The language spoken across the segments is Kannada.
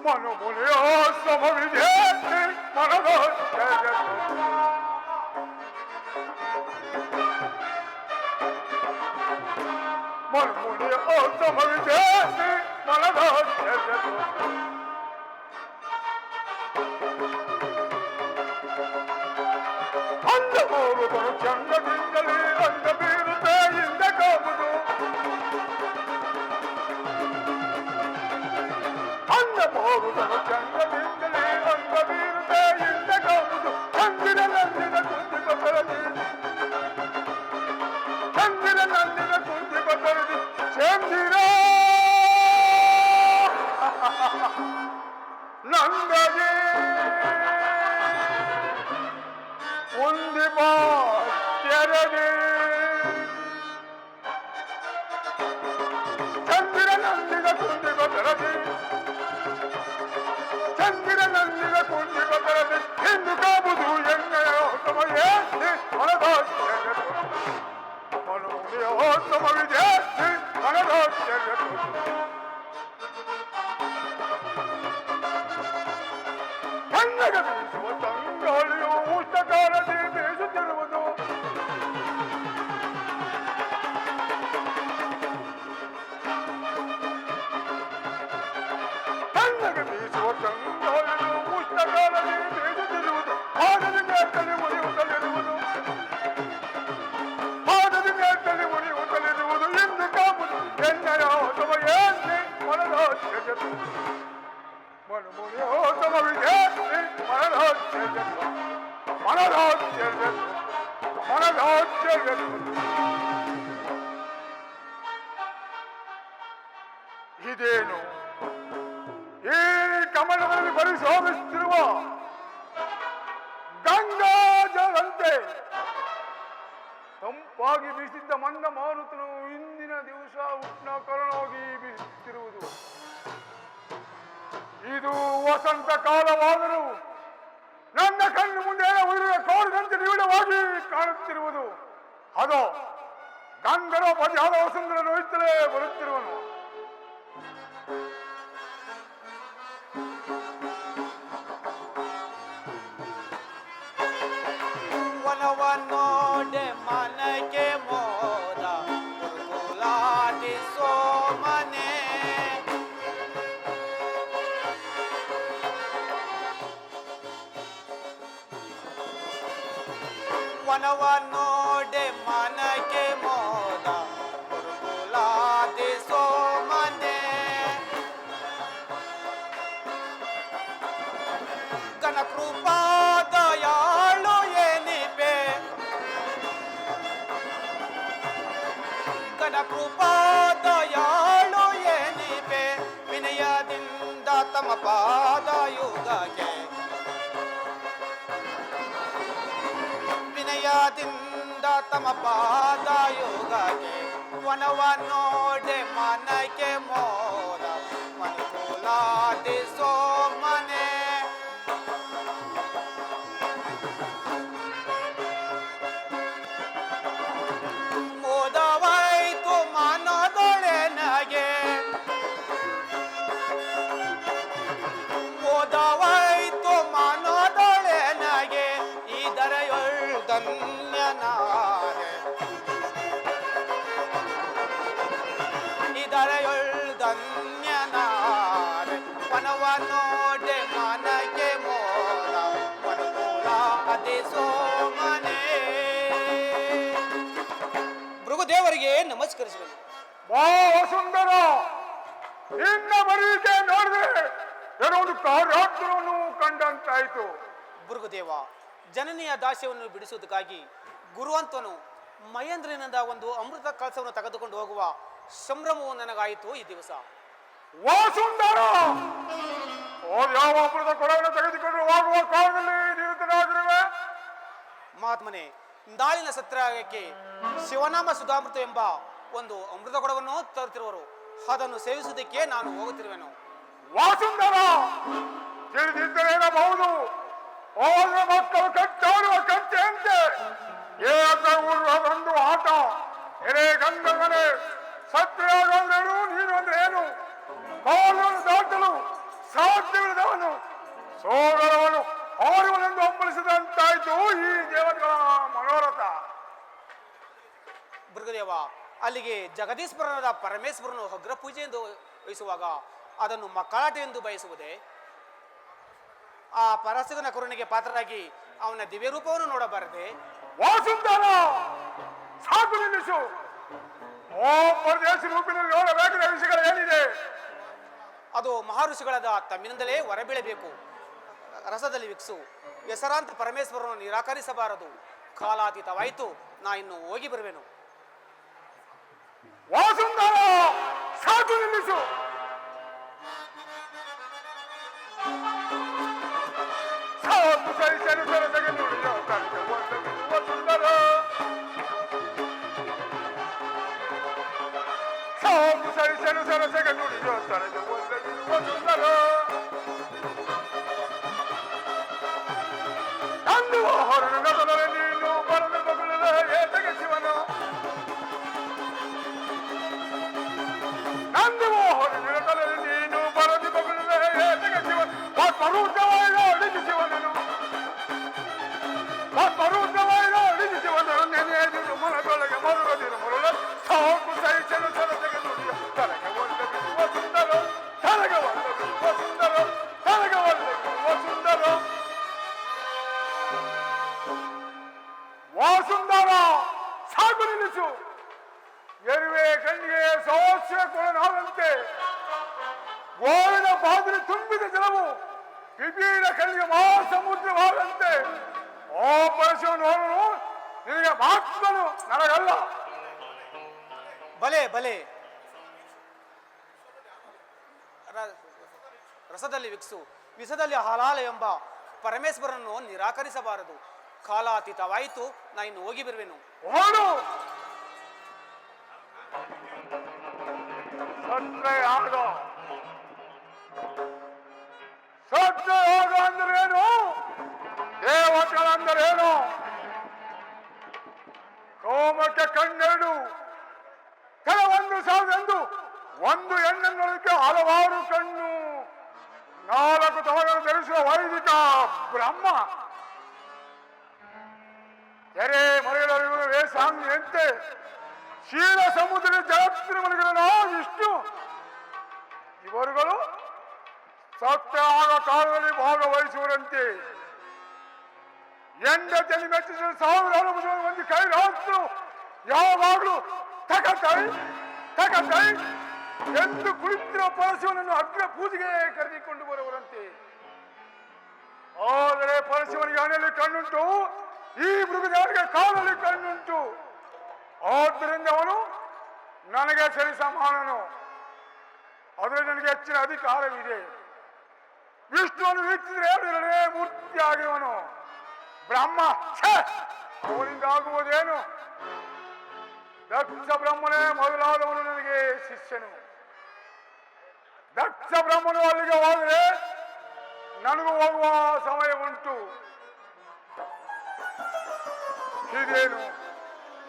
ಮನುಮುನಿಯ ಸಮವಿದೆ ಮನದ ಮನುಮುನಿಯ ಸಮವಿದೆ ಮನದ ಅಂದ ಮೂರು ಚಂದದಿಂದಲೇ ಅಂದ ಬೀರುತ್ತೆ ಇಂದ ಕಾಬುದು ಅಂದ ಮೂರು ಚಂದದಿಂದಲೇ ಅಂದ ಬೀರುತ್ತೆ ಇಂದ ಕಾಬುದು ಚಂದಿರ ನಂದಿನ ಕುಂದಿ ಬದಲದಿ ಚಂದಿರ ನಂದಿನ ಕುಂದಿ ಬದಲದಿ ಚಂದಿರ ನಂದಗಿ ಉಂದಿಮ ತೆರದಿ ಚಂದಿರ ನಂದಿನ ಕುಂದಿ ಬದಲದಿ ಚಂದಿರ ನಂದಿನ ಕುಂದಿ ಬದಲದಿ ಎಂದು ಕಾಬುದು ಎಣ್ಣೆಯ ಸಮಯ ಮನದ ಮನುಮುನಿಯ ಸಮವಿದೆ ಮನದ ಕನ್ನಡ ಬೀಸುವ ತಂಗಾಳಿಯು ಉಷ್ಟಕಾಲದಿ ಬೀಸುತ್ತಿರುವುದು ಕನ್ನಡ ಬೀಸುವ ತಂಗಾಳಿಯು ಉಷ್ಟಕಾಲದಿ ಬೀಸುತ್ತಿರುವುದು ಪಾದದ ಮೇಟಲ್ಲಿ ಮುರಿಯುತ್ತಲಿರುವುದು ಪಾದದ ಮೇಟಲ್ಲಿ ಮುರಿಯುತ್ತಲಿರುವುದು ಎಂದು ಕಾಬುದು ಎಣ್ಣೆಯ ಸಮಯ ಮನದ ಜಗತ್ತು ಮನುಮುನಿಯ ಸಮವಿದೆ ಇದೇನು ಈ ಕಮಲದಲ್ಲಿ ಪರಿಶೋಭಿಸುತ್ತಿರುವ ಗಂಗಾಜಲಂತೆ ತಂಪಾಗಿ ಬೀಸಿದ್ದ ಮಂದ ಮಾರುತನು ಇಂದಿನ ದಿವಸ ಉಷ್ಣಕರಣವಾಗಿ ಬೀಸುತ್ತಿರುವುದು. ಇದು ವಸಂತ ಕಾಲವಾದರೂ ನನ್ನ ಕಣ್ಣು ಮುಂದೆ ಉಳಿದ ಕೋರಿದಂತೆ ನಿಬಿಡವಾಗಿ ಕಾಣುತ್ತಿರುವುದು. ಅದು ಗಂಗರ ಪದ್ಯಾದ ವಸುಂಧರ ನೋಯುತ್ತಲೇ ಬರುತ್ತಿರುವನು. ವನವನ್ನೋಡೆ ಮನಗೆ ಮೋದ ಗುರುಗುಲಾಟಿ ಸೋಮನೆ ವನವನ್ನೋಡೆ ಮನಗೆ ಮೋದ ಗುರುಗುಲಾಟಿ ಸೋಮನೆ ಘನಕೃಪಾದಯಾಳು ಎನಿಪೆ ಘನಕೃಪಾದಯಾಳು ಎನಿಪೆ ವಿನಯದಿಂದ ತಮ್ಮ ಪಾದಯುಗಕ್ಕೆ ವಿನಯದಿಂದ ತಮ್ಮ ಪಾದಯುಗಕ್ಕೆ ವನವನ್ನೋಡೆ ಮನಕ್ಕೆ ಮೋದ ಮನುಕುಲಾದಿ ಸೋಮನೆ ಮೋದವಾಯ್ತು ಮನದೊಳೆನಗೆ ಮೋದವಾಯ್ತು ಮನದೊಳೆನಗೆ ಇದರೆಯೊಳ್ ಧನ್ಯನಾದೆ ಇದರೆಯೊಳ್ ಧನ್ಯನಾದೆ ವನವನ್ನೋಡೆ ಮನಗೆ ಮೋದ ಮನುಕುಲಾದಿ ಸೋಮನೆ. ಭೃಗುದೇವರಿಗೆ ನಮಸ್ಕರಿಸುವೆನು. ಬಾ ವಸುಂಧರ, ನಿನ್ನ ಬರೀಕೆ ನೋಡಿದ್ರೆ ಏನೋ ಒಂದು ಕಾರ್ಯಾರ್ಥವನ್ನು ಕಂಡಂತಾಯಿತು. ಭೃಗುದೇವ, ಜನನಿಯ ದಾಸ್ಯವನ್ನು ಬಿಡಿಸುವುದಕ್ಕಾಗಿ ಗುರುವಂತನು ಮಹೇಂದ್ರನಿಂದ ಒಂದು ಅಮೃತ ಕಳಸವನ್ನು ತೆಗೆದುಕೊಂಡು ಹೋಗುವ ಸಂಭ್ರಮವು ನನಗಾಯಿತು ಈ ದಿವಸ. ವಸುಂಧರ, ಯಾವ ಅಮೃತ ಕೊಡವನ್ನು ತೆಗೆದುಕೊಂಡು ಹೋಗುವ ಕಾಲದಲ್ಲಿ ನಿರತನಾಗಿರುವೆ? ಮಹಾತ್ಮನೇ, ನಾಳಿನ ಸತ್ಯಾಗ್ರಹಕ್ಕೆ ಶಿವನಾಮ ಸುಧಾಮೃತ ಎಂಬ ಒಂದು ಅಮೃತ ಕೊಡವನ್ನು ತರುತ್ತಿರುವರು. ಅದನ್ನು ಸೇವಿಸುವುದಕ್ಕೆ ನಾನು ಹೋಗುತ್ತಿರುವೆನು. ವಸುಂಧರ, ತಿಳಿದಿದ್ದರೇನಬಹುದು, ಹೋದ ಮಕ್ಕಳು ಕಟ್ಟಾಡುವ ಕಟ್ಟೆಯಂತೆ ಏಕೂರ್ವದೊಂದು ಆಟ. ಎರೆ ಗಂಧವನೇ, ಸತ್ಯಾಗಂದ್ರೇನು, ನೀನು ಅಂದ್ರೆ ಏನು? ಕಾಲನ್ನು ದಾಟಲು ಸಾಧ್ಯವಿಲ್ಲದವನು ಸೋಗರವನು ಅವರಿವನೆಂದು ಹಂಬಲಿಸಿದಂತಾಯ್ತು ಈ ದೇವತೆಗಳ ಮನೋರಥ. ಮೃಗದೇವ, ಅಲ್ಲಿಗೆ ಜಗದೀಶ್ವರನಾದ ಪರಮೇಶ್ವರನು ಅಗ್ರ ಪೂಜೆ ಎಂದು ವಹಿಸುವಾಗ ಅದನ್ನು ಮಕ್ಕಳಾಟ ಎಂದು ಬಯಸುವುದೇ? ಆ ಪರಶಿವನ ಕರುಣೆಗೆ ಪಾತ್ರರಾಗಿ ಅವನ ದಿವ್ಯ ರೂಪವನ್ನು ನೋಡಬಾರದೆ? ವಾಸುಂದರ, ಸಾಕು ನಿಲ್ಲಿಸು. ಓ ಪರದೇಶ ರೂಪಿನಲ್ಲಿ ನೋಡಬೇಕಾದ ವಿಷಯಗಳು ಏನಿದೆ? ಅದು ಮಹರ್ಷಿಗಳಾದ ತಮ್ಮಿನಿಂದಲೇ ಹೊರಬೀಳಬೇಕು. ರಸದಲ್ಲಿ ವಿಕ್ಸು. ಹೆಸರಾಂತ ಪರಮೇಶ್ವರನು ನಿರಾಕರಿಸಬಾರದು. ಕಾಲಾತೀತವಾಯಿತು, ನಾ ಇನ್ನು ಹೋಗಿ ಬರುವೆನು. ವಾಸುಂದರ, ಸಾಕು ನಿಲ್ಲಿಸು. ಸಾಕು ಸಹಿಸಲು ಸರಸಗೆ ನುಡಿಯೋ ಕರೆದು ಒಂದು ವಸುಂದರ. ಸಾಕು ಸಹಿಸಲು ಸರಸಗೆ ನುಡಿಯೋ ಕರೆದು ಒಂದು ವಸುಂದರ. ನಂದು ಹೊರನ ನಗದರೆ ನೀನು ಬರದು ಮಗುಳದ ಏತಗೆ ಶಿವನು. ನಂದು ಹೊರನ ನಗದರೆ ನೀನು ಬರದು ಮಗುಳದ ಏತಗೆ ಶಿವನು. ಪರೂಟವಾಯಿರೋ ಅಡಿಗೆ ಶಿವನನು, ಪರೂಟವಾಯಿರೋ ಅಡಿಗೆ ಶಿವನನು. ನೆನೆಯದಿರು ಮನದೊಳಗೆ ಮರುಗದಿರು ಮರುಳ. ಸಾಕು ಸಹಿಸಲು ಸರಸಗೆ ನುಡಿಯ ತನಗೆ ಒಲ್ಲವಿರುವ ಸುಂದರ. ತನಗೆ ಒಲ್ಲವಿರುವ ಸುಂದರ. ತನಗೆ ಒಲ್ಲವಿರುವ ಸುಂದರ. ವಾಸುಂದರ, ಸಾಕು ನಿಲ್ಲಿಸು. ಎರುವೆ ಕಣ್ಣಿಗೆ ಸಹಸ್ರ ಕೊಳನಾದಂತೆ ಗೋವಿನ ಬಾಗಿಲು ತುಂಬಿದ ಜಲವು ಬಿಬೀಡ ಕಣ್ಣಿಗೆ ಮಹಾಸಮುದ್ರವಾದಂತೆ ಓ ಪರಶುವನು ನಿನಗೆ ಮಾತ್ರನು, ನನಗಲ್ಲ. ಬಲೆ ಬಲೆ, ರಸದಲ್ಲಿ ವಿಕ್ಸು, ವಿಷದಲ್ಲಿ ಹಲಾಲ ಎಂಬ ಪರಮೇಶ್ವರನನ್ನು ನಿರಾಕರಿಸಬಾರದು. ಕಾಲಾತೀತವಾಯಿತು, ನಾ ಇನ್ನು ಹೋಗಿ ಬರುವೆನು. ಓಡು. ಸತ್ಯಯಾಗ, ಸತ್ಯಯಾಗ ಅಂದ್ರೇನು? ದೇವತೆಗಳಂದರೇನು? ಕೋಮಕ್ಕೆ ಕಣ್ಣೆರಡು, ಕೆಲ ಒಂದು ಸಾವಿರಎಂದು ಒಂದು ಹೆಣ್ಣನ್ನೊಳಕ್ಕೆ ಹಲವಾರು ಕಣ್ಣು, 4 ತವರನ್ನು ಧರಿಸುವ ವೈದಿಕ ಬ್ರಹ್ಮ. ಕೆರೆ ಮರೆಯಲಿರುವ ವೇಷಾಂಗಿಯಂತೆ ಕ್ಷೀರ ಸಮುದ್ರ ಜಗತ್ತಿನ ವಿಷ್ಣು ಇವರುಗಳು ಸತ್ಯಾಗ ಕಾಲದಲ್ಲಿ ಭಾಗವಹಿಸುವರಂತೆ. ಹೆಂಡತಿಯನ್ನು ಮೆಚ್ಚಿಸಲು ಸಾವಿರಾರು ಒಂದು ಕೈಲಾದ್ರು ಯಾವಾಗಲೂ ತಕತೈ ತಕತೈ ಎಂದು ಕುಳಿತಿರುವ ಪರಶಿವನನ್ನು ಅಗ್ರ ಪೂಜೆಗೆ ಕರೆದುಕೊಂಡು ಬರುವರಂತೆ. ಆದರೆ ಪರಶಿವನಿಗೆ ಹಣೆಯಲ್ಲಿ ಕಣ್ಣುಂಟು, ಈ ಮೃಗದೇವರಿಗೆ ಕಾಲಲ್ಲಿ ಕಣ್ಣುಂಟು. ಆದ್ದರಿಂದ ಅವನು ನನಗೆ ಸರಿ ಸಮಾನನು, ಅದರಲ್ಲಿ ನನಗೆ ಹೆಚ್ಚಿನ ಅಧಿಕಾರವಿದೆ. ವಿಷ್ಣುವನ್ನು ವೀಕ್ಷಿಸಿದರೆ 2ನೇ ಮೂರ್ತಿಯಾಗಿರುವನು ಬ್ರಹ್ಮ. ಅವನಿಂದಾಗುವುದೇನು? ದಕ್ಷ ಬ್ರಹ್ಮನೇ ಮೊದಲಾದವನು ನನಗೆ ಶಿಷ್ಯನು. ದಕ್ಷ ಬ್ರಹ್ಮನು ಅಲ್ಲಿಗೆ ಹೋದರೆ ನನಗೂ ಹೋಗುವ ಸಮಯ ಉಂಟು. ಇದೇನು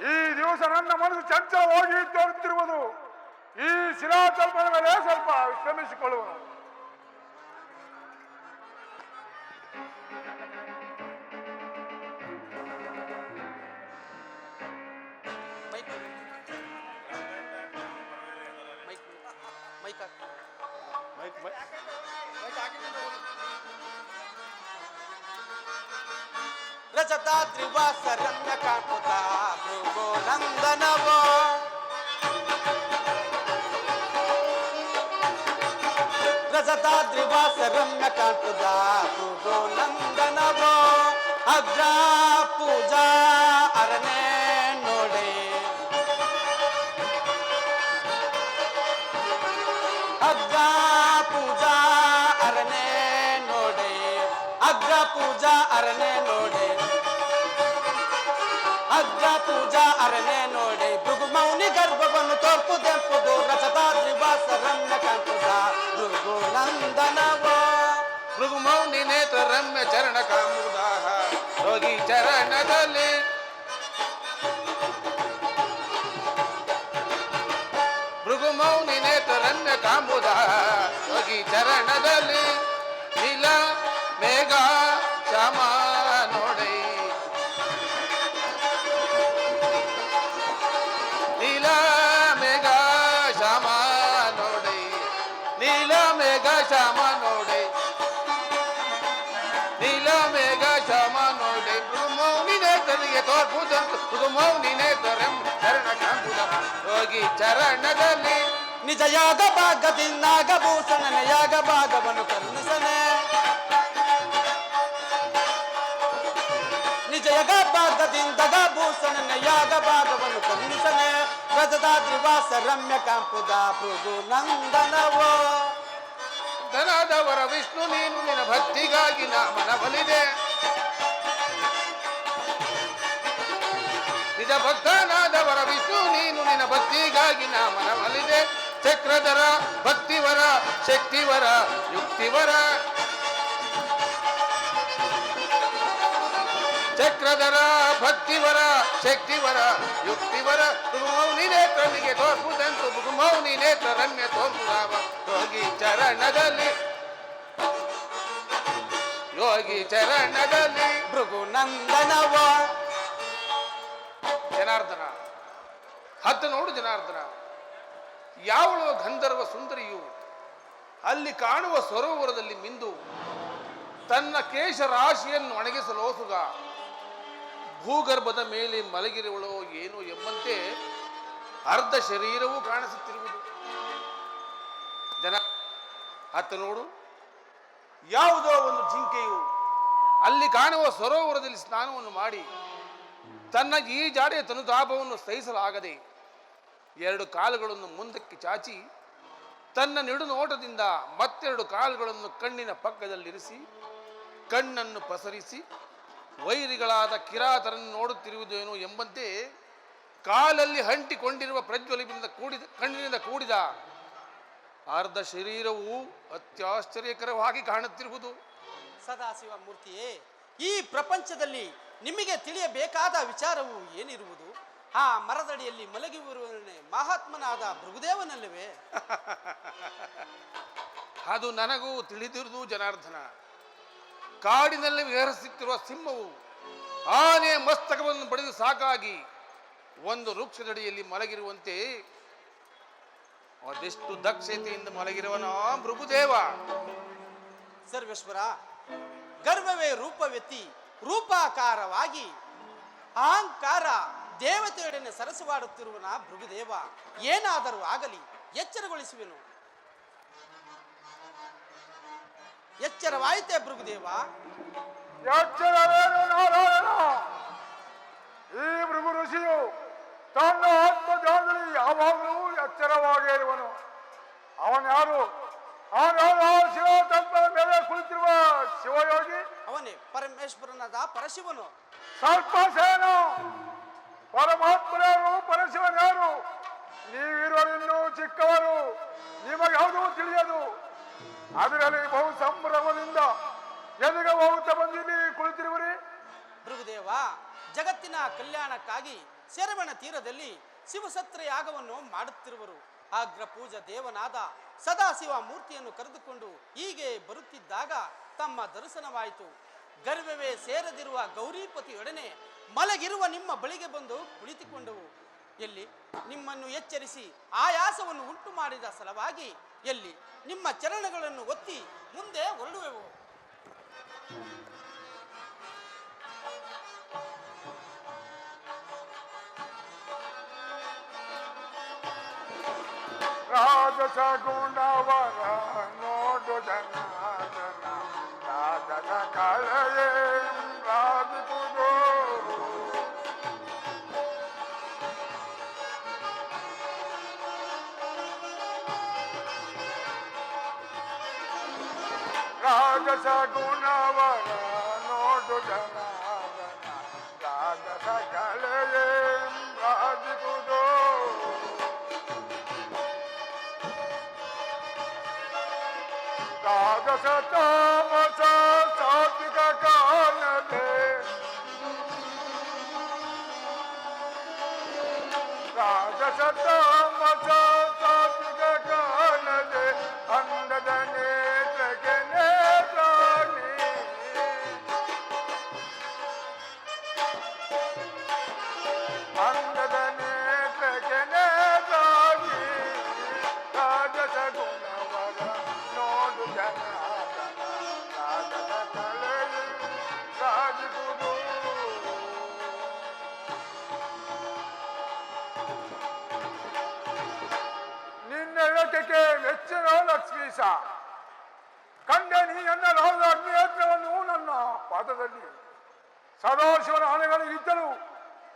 ಈ ದಿವಸ ನನ್ನ ಮನಸ್ಸು ಚಂಚಲವಾಗಿ ತೋರುತ್ತಿರುವುದು. ಈ ಶಿಲಾತಲ್ಪದ ಮೇಲೆ ಸ್ವಲ್ಪ ವಿಶ್ರಮಿಸಿಕೊಳ್ಳುವನು. ರಜತಾದ್ರಿವಾಸ ರಮ್ಯ ಕಾಂಪುತ ಭೃಗೋನಂದನವೋ ರಜತಾದ್ರಿವಾಸ ರಮ್ಯ ಕಾಂಪುತ ಭೃಗೋನಂದನವೋ ಅಗ್ರ ಪೂಜಾ ಅರನೇ ನೋಡೆ ಅಗ್ರ ಪೂಜಾ ಅರನೇ ನೋಡೆ ಅಗ್ರ ಪೂಜಾ ಅರನೇ ನೋಡೆ ಅಗ್ರ ಪೂಜಾ ಅರನೇ ನೋಡೆ ಭೃಗು ಮೌನಿ ಗರ್ಭವನ್ನು ತೋರ್ಪುದೆಂಪುದು ರಜತಾದ್ರಿವಾಸ ರಮ್ಯ ಕಾಂಪುದ ಭೃಗು ನಂದನವ ಭೃಗು ಮೌನಿ ನೇತ್ರ ರಮ್ಯ ಚರಣ ಕಾಮುದಾಹ ಯೋಗಿ ಚರಣದಲ್ಲಿ ಭೃಗು ಮೌನಿ ನೇತ್ರ ರಮ್ಯ ಕಾಮುದಾಹ ಯೋಗಿ ಚರಣದಲ್ಲಿ ತೋರ್ಪುದಂತು ಋಗುಮೌನಿ ನೇತ್ರರಮ್ಯ ಚರಣ ಕಾಂಬುದ ಯೋಗಿ ಚರಣದಲ್ಲಿ ನಿಜ ಯಾಗ ಭಾಗದಿಂದಾಗಭೂಷಣನ ಯಾಗ ಭಾಗವನ್ನು ಕರುಣಿಸನೆ ನಿಜ ಯಾಗ ಭಾಗದಿಂದಾಗಭೂಷಣನ ಯಾಗ ಭಾಗವನ್ನು ಕರುಣಿಸನೆ ಗಜದಾದ್ರಿವಾಸ ರಮ್ಯ ಕಾಂಪುದ ಭೃಗು ನಂದನವೋ ಧನಾದವರ ವಿಷ್ಣು ನೀನು ನಿನ್ನ ಭಕ್ತಿಗಾಗಿ ನಾ ಮನವಲಿದೆ ನಿಜ ಭಕ್ತನಾದವರ ವಿಷ್ಣು ನೀನು ನಿನ್ನ ಭಕ್ತಿಗಾಗಿ ನಾ ಮನವಲಿದೆ ಚಕ್ರಧರ ಭಕ್ತಿವರ ಶಕ್ತಿವರ ಯುಕ್ತಿವರ ಚಕ್ರಧರ ಭಕ್ತಿವರ ಶಕ್ತಿವರ ಯುಕ್ತಿವರ ಋಗುಮೌನಿ ನೇತ್ರನಿಗೆ ತೋರ್ಪುದಂತು ಋಗುಮೌನಿ ನೇತ್ರ ರಮ್ಯ ತೋರ್ಪುರಾವ ಯೋಗಿ ಚರಣದಲ್ಲಿ ಯೋಗಿ ಚರಣದಲ್ಲಿ ಭೃಗು ನಂದನವ ಜನಾರ್ದನ ಹತ್ತು ನೋಡು ಜನಾರ್ದನ ಯಾವಳು ಗಂಧರ್ವ ಸುಂದರಿಯು ಅಲ್ಲಿ ಕಾಣುವ ಸರೋವರದಲ್ಲಿ ಮಿಂದು ತನ್ನ ಕೇಶ ರಾಶಿಯನ್ನು ಒಣಗಿಸಲೋಸುಗ ಭೂಗರ್ಭದ ಮೇಲೆ ಮಲಗಿರುವಳೋ ಏನೋ ಎಂಬಂತೆ ಅರ್ಧ ಶರೀರವೂ ಕಾಣಿಸುತ್ತಿರುವುದು ಜನ ಹತ್ತು ನೋಡು ಯಾವುದೋ ಒಂದು ಜಿಂಕೆಯು ಅಲ್ಲಿ ಕಾಣುವ ಸರೋವರದಲ್ಲಿ ಸ್ನಾನವನ್ನು ಮಾಡಿ ತನ್ನ ಈ ಜಾಡೆಯ ತನುತಾಪವನ್ನು ಸಹಿಸಲಾಗದೆ ಎರಡು ಕಾಲುಗಳನ್ನು ಮುಂದಕ್ಕೆ ಚಾಚಿ ತನ್ನ ನಿಡುನೋಟದಿಂದ ಮತ್ತೆರಡು ಕಾಲುಗಳನ್ನು ಕಣ್ಣಿನ ಪಕ್ಕದಲ್ಲಿರಿಸಿ ಕಣ್ಣನ್ನು ಪಸರಿಸಿ ವೈರಿಗಳಾದ ಕಿರಾತರನ್ನು ನೋಡುತ್ತಿರುವುದೇನು ಎಂಬಂತೆ ಕಾಲಲ್ಲಿ ಅಂಟಿಕೊಂಡಿರುವ ಪ್ರಜ್ವಲಿನಿಂದ ಕಣ್ಣಿನಿಂದ ಕೂಡಿದ ಅರ್ಧ ಶರೀರವು ಅತ್ಯಾಶ್ಚರ್ಯಕರವಾಗಿ ಕಾಣುತ್ತಿರುವುದು. ಸದಾಶಿವ ಮೂರ್ತಿಯೇ, ಈ ಪ್ರಪಂಚದಲ್ಲಿ ನಿಮಗೆ ತಿಳಿಯಬೇಕಾದ ವಿಚಾರವು ಏನಿರುವುದು? ಆ ಮರದಡಿಯಲ್ಲಿ ಮಲಗಿರುವವನೇ ಮಹಾತ್ಮನಾದ ಭೃಗುದೇವನಲ್ಲವೇ? ಅದು ನನಗೂ ತಿಳಿದಿರುವುದು ಜನಾರ್ದನ. ಕಾಡಿನಲ್ಲಿ ವಿಹರಿಸುತ್ತಿರುವ ಸಿಂಹವು ಆನೆಯ ಮಸ್ತಕವನ್ನು ಪಡೆದು ಸಾಕಾಗಿ ಒಂದು ವೃಕ್ಷದಡಿಯಲ್ಲಿ ಮಲಗಿರುವಂತೆ ಅದೆಷ್ಟು ದಕ್ಷತೆಯಿಂದ ಮಲಗಿರುವನ ಭೃಗುದೇವ. ಸರ್ವೇಶ್ವರ, ಗರ್ವವೇ ರೂಪವೆತ್ತಿ ರೂಪಾಕಾರವಾಗಿ ಅಹಂಕಾರ ದೇವತೆಯೊಡನೆ ಸರಸವಾಡುತ್ತಿರುವನ ಭೃಗುದೇವ, ಏನಾದರೂ ಆಗಲಿ ಎಚ್ಚರಗೊಳಿಸುವೆನು. ಎಚ್ಚರವಾಯಿತೆ ಭೃಗುದೇವ? ಎಚ್ಚರವೇನು ನಾರಾಯಣ? ಈ ಭೃಗು ಋಷಿಯು ತನ್ನ ಆತ್ಮಧ್ಯಾನದಲ್ಲಿ ಯಾವಾಗಲೂ ಎಚ್ಚರವಾಗೇ ಇರುವನು. ಅವನ್ಯಾರು? ಶಿವ ತತ್ವದ ಮೇಲೆ ಕುಳಿತಿರುವ ಶಿವಯೋಗಿ. ಅವನೇ ಪರಮೇಶ್ವರನಾದ ಪರಶಿವನು. ಸರ್ಪಸೇನ ಪರಮಾತ್ಮರು ಪರಶಿವನ್ಯಾರು? ನೀವಿರುವರಿನ್ನೂ ಚಿಕ್ಕವರು, ನಿಮಗ್ಯಾವುದೂ ತಿಳಿಯದು. ಅದರಲ್ಲಿ ಬಹು ಸಂಭ್ರಮದಿಂದ ಎದುಗ ಹೋಗುತ್ತಾ ಬಂದಿಲ್ಲಿ ಕುಳಿತಿರುವರಿ. ಭೃಗುದೇವ, ಜಗತ್ತಿನ ಕಲ್ಯಾಣಕ್ಕಾಗಿ ಶರವಣ ತೀರದಲ್ಲಿ ಶಿವಸತ್ರ ಯಾಗವನ್ನು ಮಾಡುತ್ತಿರುವರು. ಅಗ್ರ ಪೂಜಾ ದೇವನಾದ ಸದಾಶಿವ ಮೂರ್ತಿಯನ್ನು ಕರೆದುಕೊಂಡು ಹೀಗೆ ಬರುತ್ತಿದ್ದಾಗ ತಮ್ಮ ದರ್ಶನವಾಯಿತು. ಗರ್ವವೇ ಸೇರದಿರುವ ಗೌರಿಪತಿಯೊಡನೆ ಮಲಗಿರುವ ನಿಮ್ಮ ಬಳಿಗೆ ಬಂದು ಕುಳಿತುಕೊಂಡವು. ಎಲ್ಲಿ ನಿಮ್ಮನ್ನು ಎಚ್ಚರಿಸಿ ಆಯಾಸವನ್ನು ಉಂಟು ಮಾಡಿದ ಸಲುವಾಗಿ ಎಲ್ಲಿ ನಿಮ್ಮ ಚರಣಗಳನ್ನು ಒತ್ತಿ ಮುಂದೆ ಹೊರಡುವೆವು. ರಾಜಸ ಗುಣವರ ನೋಡು ಜನಾರ್ದನ, ರಾಜಸ ಕಳೆಯೇ ರಾಜಿಪುದು. ರಾಜಸ ಗುಣವರ ನೋಡು ಜನಾರ್ದನ, ರಾಜಸ ಕಳೆಯೇ ರಾಜಿಪುದು. ರಾಜಸ ತಾಮಸ ಸಾತ್ವಿಕ ಕಾಣದೆ, ರಾಜಸ ತಾಮಸ ಸಾತ್ವಿಕ ಕಾಣದೆ, ಅಂದದ ನೇತ್ರಕ್ಕೆ ನೇತ್ರಾಣಿ. ಅಂದದ ನೇತ್ರಕ್ಕೆ ನೇತ್ರಾಣಿ. ರಾಜಸ ಗುಣವರ ನೋಡು ಜನಾರ್ದನ, ರಾಜಸ ಕಳೆಯು ರಾಜಿಪುದು. ಲೆಕ್ಕಕ್ಕೆ ಮೆಚ್ಚಿನ ಲಕ್ಷ್ಮೀಶ. ಕಂಡೆ ನೀ ನನ್ನ ರಾಜ ಅಗ್ನಿಯಜ್ಞವನ್ನು ನನ್ನ ಪಾದದಲ್ಲಿ ಸದಾಶಿವನ ಆನೆಗಳಿಗಿದ್ದಲು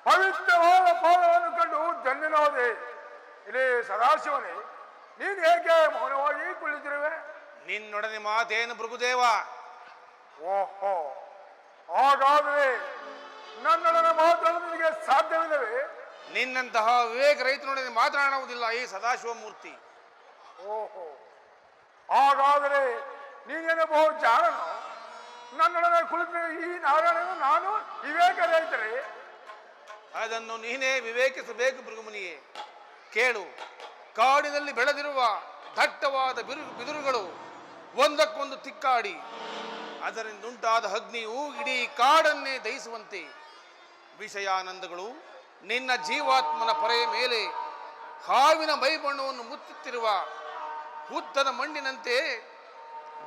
ಪವಿತ್ರವಾದ ಪಾದವನ್ನು ಕಂಡು ಧನ್ಯನಾದೆ. ಇಲ್ಲಿ ಸದಾಶಿವನೇ, ನೀನು ಏಕೆ ಮೌನವಾಗಿ ಕುಳಿತಿರುವೆ? ನಿನ್ನೊಡನೆ ಮಾತೇನು ಭೃಗುದೇವ? ಓಹೋ, ಹಾಗಾದರೆ ನನ್ನೊಡನೆ ಮಾತಾಡಲು ನಿನಗೆ ಸಾಧ್ಯವಿಲ್ಲವೇ? ನಿನ್ನಂತಹ ವಿವೇಕ ರೈತನೊಡನೆ ಮಾತನಾಡುವುದಿಲ್ಲ ಈ ಸದಾಶಿವ ಮೂರ್ತಿ. ಓಹೋ, ಹಾಗಾದರೆ ನೀನೇನು ಬಹು ಜಾಣನು. ನನ್ನೊಡನೆ ಕುಳಿತ ಈ ನಾರಾಯಣನು ನಾನು ವಿವೇಕ ರೈತರೇ? ಅದನ್ನು ನೀನೇ ವಿವೇಕಿಸಬೇಕು ಭೃಗುಮುನಿಯೇ. ಕೇಳು, ಕಾಡಿನಲ್ಲಿ ಬೆಳೆದಿರುವ ದಟ್ಟವಾದ ಬಿದುರುಗಳು ಒಂದಕ್ಕೊಂದು ತಿಕ್ಕಾಡಿ ಅದರಿಂದುಂಟಾದ ಅಗ್ನಿಯು ಇಡೀ ಕಾಡನ್ನೇ ದಹಿಸುವಂತೆ ವಿಷಯಾನಂದಗಳು ನಿನ್ನ ಜೀವಾತ್ಮನ ಪೊರೆಯ ಮೇಲೆ ಹಾವಿನ ಮೈಬಣ್ಣವನ್ನು ಮುತ್ತುತ್ತಿರುವ ಹುತ್ತದ ಮಣ್ಣಿನಂತೆ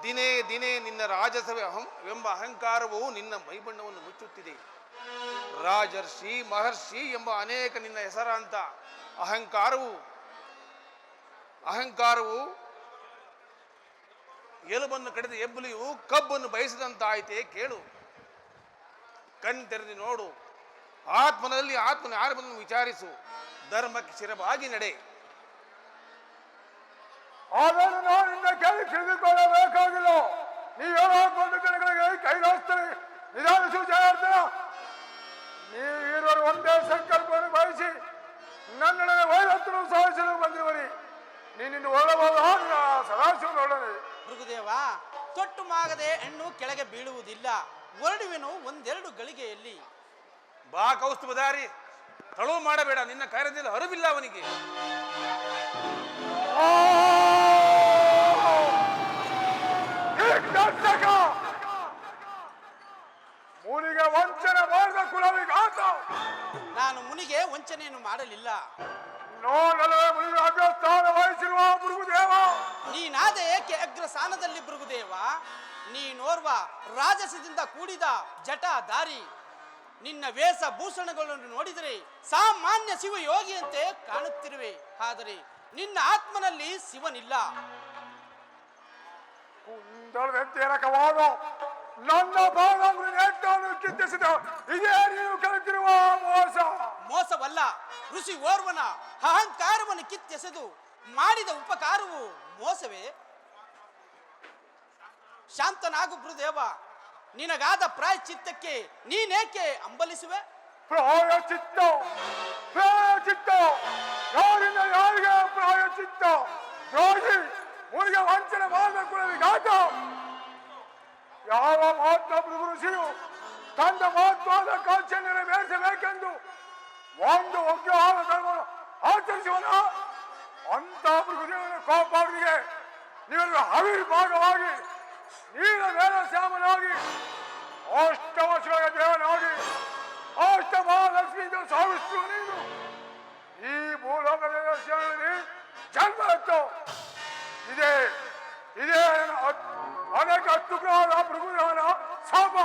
ದಿನೇ ದಿನೇ ನಿನ್ನ ರಾಜಸವೆಂಬ ಅಹಂಕಾರವು ನಿನ್ನ ಮೈಬಣ್ಣವನ್ನು ಮುಚ್ಚುತ್ತಿದೆ. ರಾಜರ್ಷಿ ಮಹರ್ಷಿ ಎಂಬ ಅನೇಕ ನಿನ್ನ ಹೆಸರಾಂತ ಅಹಂಕಾರವು ಎಲುಬನ್ನು ಕಡಿದ ಎಬ್ಬುಲಿಯು ಕಬ್ಬನ್ನು ಬಯಸಿದಂತಾಯಿತೆ. ಕೇಳು, ಕಣ್ ತೆರೆದು ನೋಡು, ಆತ್ಮನಲ್ಲಿ ಆತ್ಮನ ಆರಂಭವನ್ನು ವಿಚಾರಿಸು, ಧರ್ಮಕ್ಕೆ ಶಿರವಾಗಿ ನಡೆ. ಅದನ್ನು ನಾನಿಂದ ಕೇಳಿ ತಿಳಿದುಕೊಳ್ಳಬೇಕಾಗಿಲ್ಲ. ನೀವೇನಾಕೊಂಡು ಜನಗಳಿಗೆ ಕೈಲಾಸ್ತರೆ ನಿಧಾನಿಸು ಜಯಾರ್ದನ. ನೀವಿರುವರು ಒಂದೇ ಸಂಕಲ್ಪವನ್ನು ಬಯಸಿ ನನ್ನೊಡನೆ ವೈರತ್ವನು ಸಾಧಿಸಲು ಬಂದಿರುವರಿ. ನೀನಿನ್ನು ಹೊರಡಬಹುದು ಸದಾಶಿವನೊಡನೆ. ಭೃಗುದೇವ, ತೊಟ್ಟು ಮಾಗದೆ ಹೆಣ್ಣು ಕೆಳಗೆ ಬೀಳುವುದಿಲ್ಲ. ಹೊರಡುವೆನು ಒಂದೆರಡು ಗಳಿಗೆಯಲ್ಲಿ. ಬಾ ಕೌಸ್ತುಭಧಾರಿ, ತಳುವು ಮಾಡಬೇಡ, ನಿನ್ನ ಕಾರ್ಯದಲ್ಲಿ ಅರಿವಿಲ್ಲ ಅವನಿಗೆ. ಮುನಿಗೆ ವಂಚನೆ ಮಾಡಿದ ಕುಲವಿಗಾತ. ನಾನು ಮುನಿಗೆ ವಂಚನೆಯನ್ನು ಮಾಡಲಿಲ್ಲ. ನೋಡಲೇ ಮುನಿಗೆ ಅಗ್ರಸ್ಥಾನ ವಹಿಸಿರುವ ಭೃಗುದೇವ. ನೀನಾದ ಏಕೆ ಅಗ್ರಸ್ಥಾನದಲ್ಲಿ ಭೃಗುದೇವ? ನೀನೋರ್ವ ರಾಜಸದಿಂದ ಕೂಡಿದ ಜಟಾಧಾರಿ. ನಿನ್ನ ವೇಷಭೂಷಣಗಳನ್ನು ನೋಡಿದರೆ ಸಾಮಾನ್ಯ ಶಿವಯೋಗಿಯಂತೆ ಕಾಣುತ್ತಿರುವೆ. ಆದರೆ ನಿನ್ನ ಆತ್ಮನಲ್ಲಿ ಶಿವನಿಲ್ಲ. ಕುಂದಳದಂತೆರಕವಾದ ನನ್ನ ಭಾಗವನ್ನು ನೆಟ್ಟನ್ನು ಕಿತ್ತಿಸಿದ ಇದೇ ನೀವು ಕಲಿತಿರುವ ಮೋಸ. ಮೋಸವಲ್ಲ, ಋಷಿ ಓರ್ವನ ಅಹಂಕಾರವನ್ನು ಕಿತ್ತೆಸೆದು ಮಾಡಿದ ಉಪಕಾರವು ಮೋಸವೇ? ಶಾಂತನಾಗು ಗುರುದೇವ. ನಿನಗಾದ ಪ್ರಾಯಚಿತ್ತಕ್ಕೆ ನೀನೇಕೆ ಅಂಬಲಿಸುವೆ? ಪ್ರಾಯಚಿತ್ತ ಯಾರಿಂದ ಯಾರಿಗೆ ಪ್ರಾಯಚಿತ್ತ? ದ್ರೋಹಿ ಮುನಿಗೆ ವಂಚನೆ ಮಾಡಿದ ಕುಲವಿಗಾತ. ಯಾವ ಮಹಾತ್ಮ ಋಷಿಯು ತನ್ನ ಮಹತ್ವದ ಕಾಂಕ್ಷೆ ನೆರವೇರಿಸಬೇಕೆಂದು ಒಂದು ಉಗ್ರವಾದ ಧರ್ಮವನ್ನು ಆಚರಿಸುವನ ಅಂತ ಮೃಗುದೇವನ ಕೋಪಾವನಿಗೆ ನೀವೆಲ್ಲ ಅವಿರ್ಭಾಗವಾಗಿ ನೀಲ ವೇದ ಶ್ಯಾಮನಾಗಿ ಅಷ್ಟವಶ್ರಯ ದೇವನಾಗಿ ಅಷ್ಟಮಹಾಲಕ್ಷ್ಮಿಯಿಂದ ಸಾವಿಸುವ ನೀನು ಈ ಭೂಲೋಕದ ಶರಣಿ ಜನ್ಮ ಎತ್ತು. ಇದೇ ಅನೇಕ ತುಗ್ರವಾದ ಭೃಗುದೇವನ ಶಾಪ.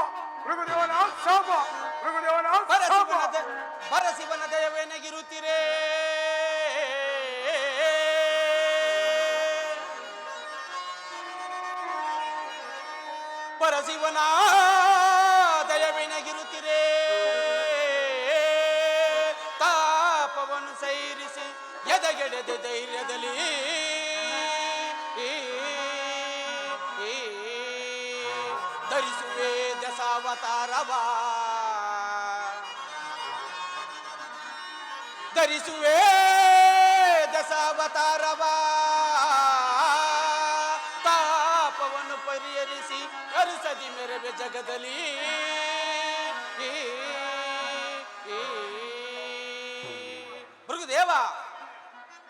ಪರಶಿವನ ದಯವೇನಗಿರುತ್ತೀರೇ? ಪರಶಿವನ ದಯವೇನಗಿರುತ್ತೀರೇ? ತಾಪವನ್ನು ಸೈರಿಸಿ ಎದೆಗೆಡೆದ ಧೈರ್ಯದಲ್ಲಿ ಧರಿಸುವೆ ದಶಾವತಾರವ. ಧರಿಸುವೆ ದಶಾವತಾರವ. ತಾಪವನ್ನು ಪರಿಹರಿಸಿ ಹರಿಸದಿ ಮೆರವೆ ಜಗದಲ್ಲಿ. ಭೃಗುದೇವ,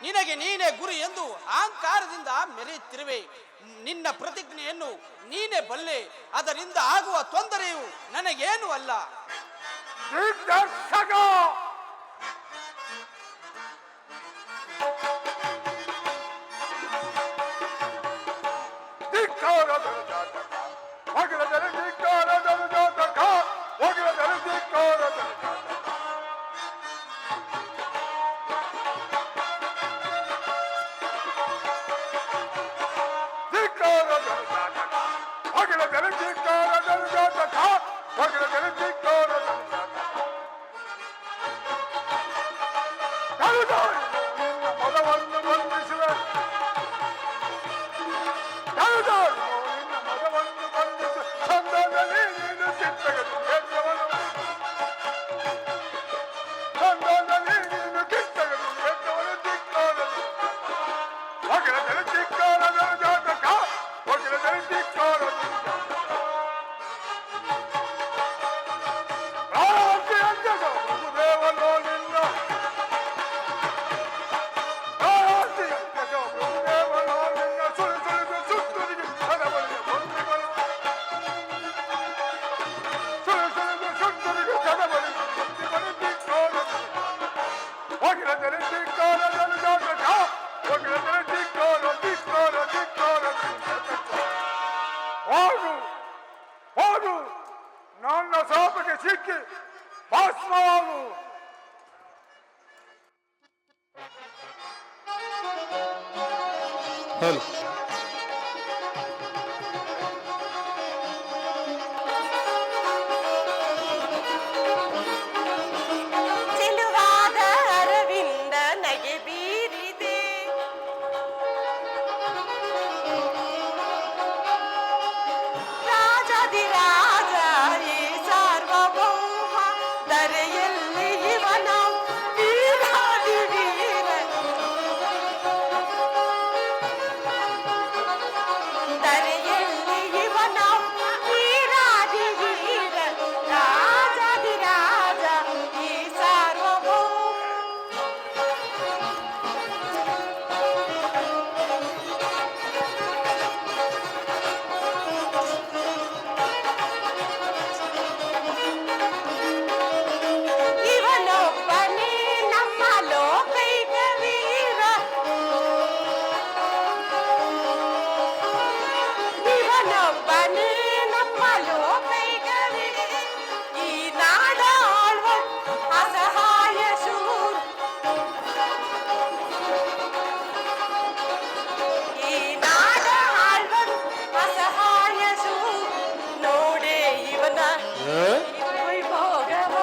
ನಿನಗೆ ನೀನೇ ಗುರು ಎಂದು ಅಹಂಕಾರದಿಂದ ಮೆರೆಯುತ್ತಿರುವೆ. ನಿನ್ನ ಪ್ರತಿಜ್ಞೆಯನ್ನು ನೀನೇ ಬಲ್ಲೆ. ಅದರಿಂದ ಆಗುವ ತೊಂದರೆಯು ನನಗೇನು ಅಲ್ಲ. ಒಗಿಲದಲ್ಲಿ ಧಿಕ್ಕಾರ ತರುದಾಳಿ ನಿನ್ನ ಮದವನ್ನು ಬಂಧಿಸುವೆ ತರುದಾಳಿ ನಿನ್ನ ಮದವನ್ನು ಬಂಧಿಸು ಚಂದದಲ್ಲಿ ನೀನು ಕಿತ್ತಗದು ಎದ್ದವನು ಚಂದದಲ್ಲಿ ನೀನು ಕಿತ್ತಗದು ಎದ್ದವನು ಧಿಕ್ಕಾರದು ಒಗಿಲದಲ್ಲಿ ಧಿಕ್ಕಾರದ ಜಾತಕ ಒಗಿಲದಲ್ಲಿ ಧಿಕ್ಕಾರದು ನನ್ನ ಶಾಪಕ್ಕೆ ಸಿಕ್ಕಿ ಭಸ್ಮವಾಗು ಹಲೋ ಚೆಲುವಾದ ಅರವಿಂದ ನಗೆ ಬೀರಿದೆ ರಾಜಾದಿರಾಜ ಈ ಸಾರ್ವಭೌಮ ಧರೆಯಲ್ಲಿ ಇವನ ವೀರಾದಿ ವೀರ ಧರೆಯಲ್ಲಿ ಇವನ ವೀರಾದಿ ವೀರ ರಾಜಾದಿರಾಜ ಈ ಸಾರ್ವಭೌಮ ಇವನೊಬ್ಬನೇ ನಮ್ಮ ಲೋಕೈಕ ವೀರ ಇವನೊಬ್ಬನೇ ನಮ್ಮ ಲೋಕೈಕ ವೀರ ಈ ನಾಡ ಆಳ್ವ ಅಸಹಾಯ ಶೂರ ಈ ನಾಡ ಆಳ್ವ ಅಸಹಾಯ ಶೂರ ನೋಡೆ ಇವನ ವೈಭೋಗವ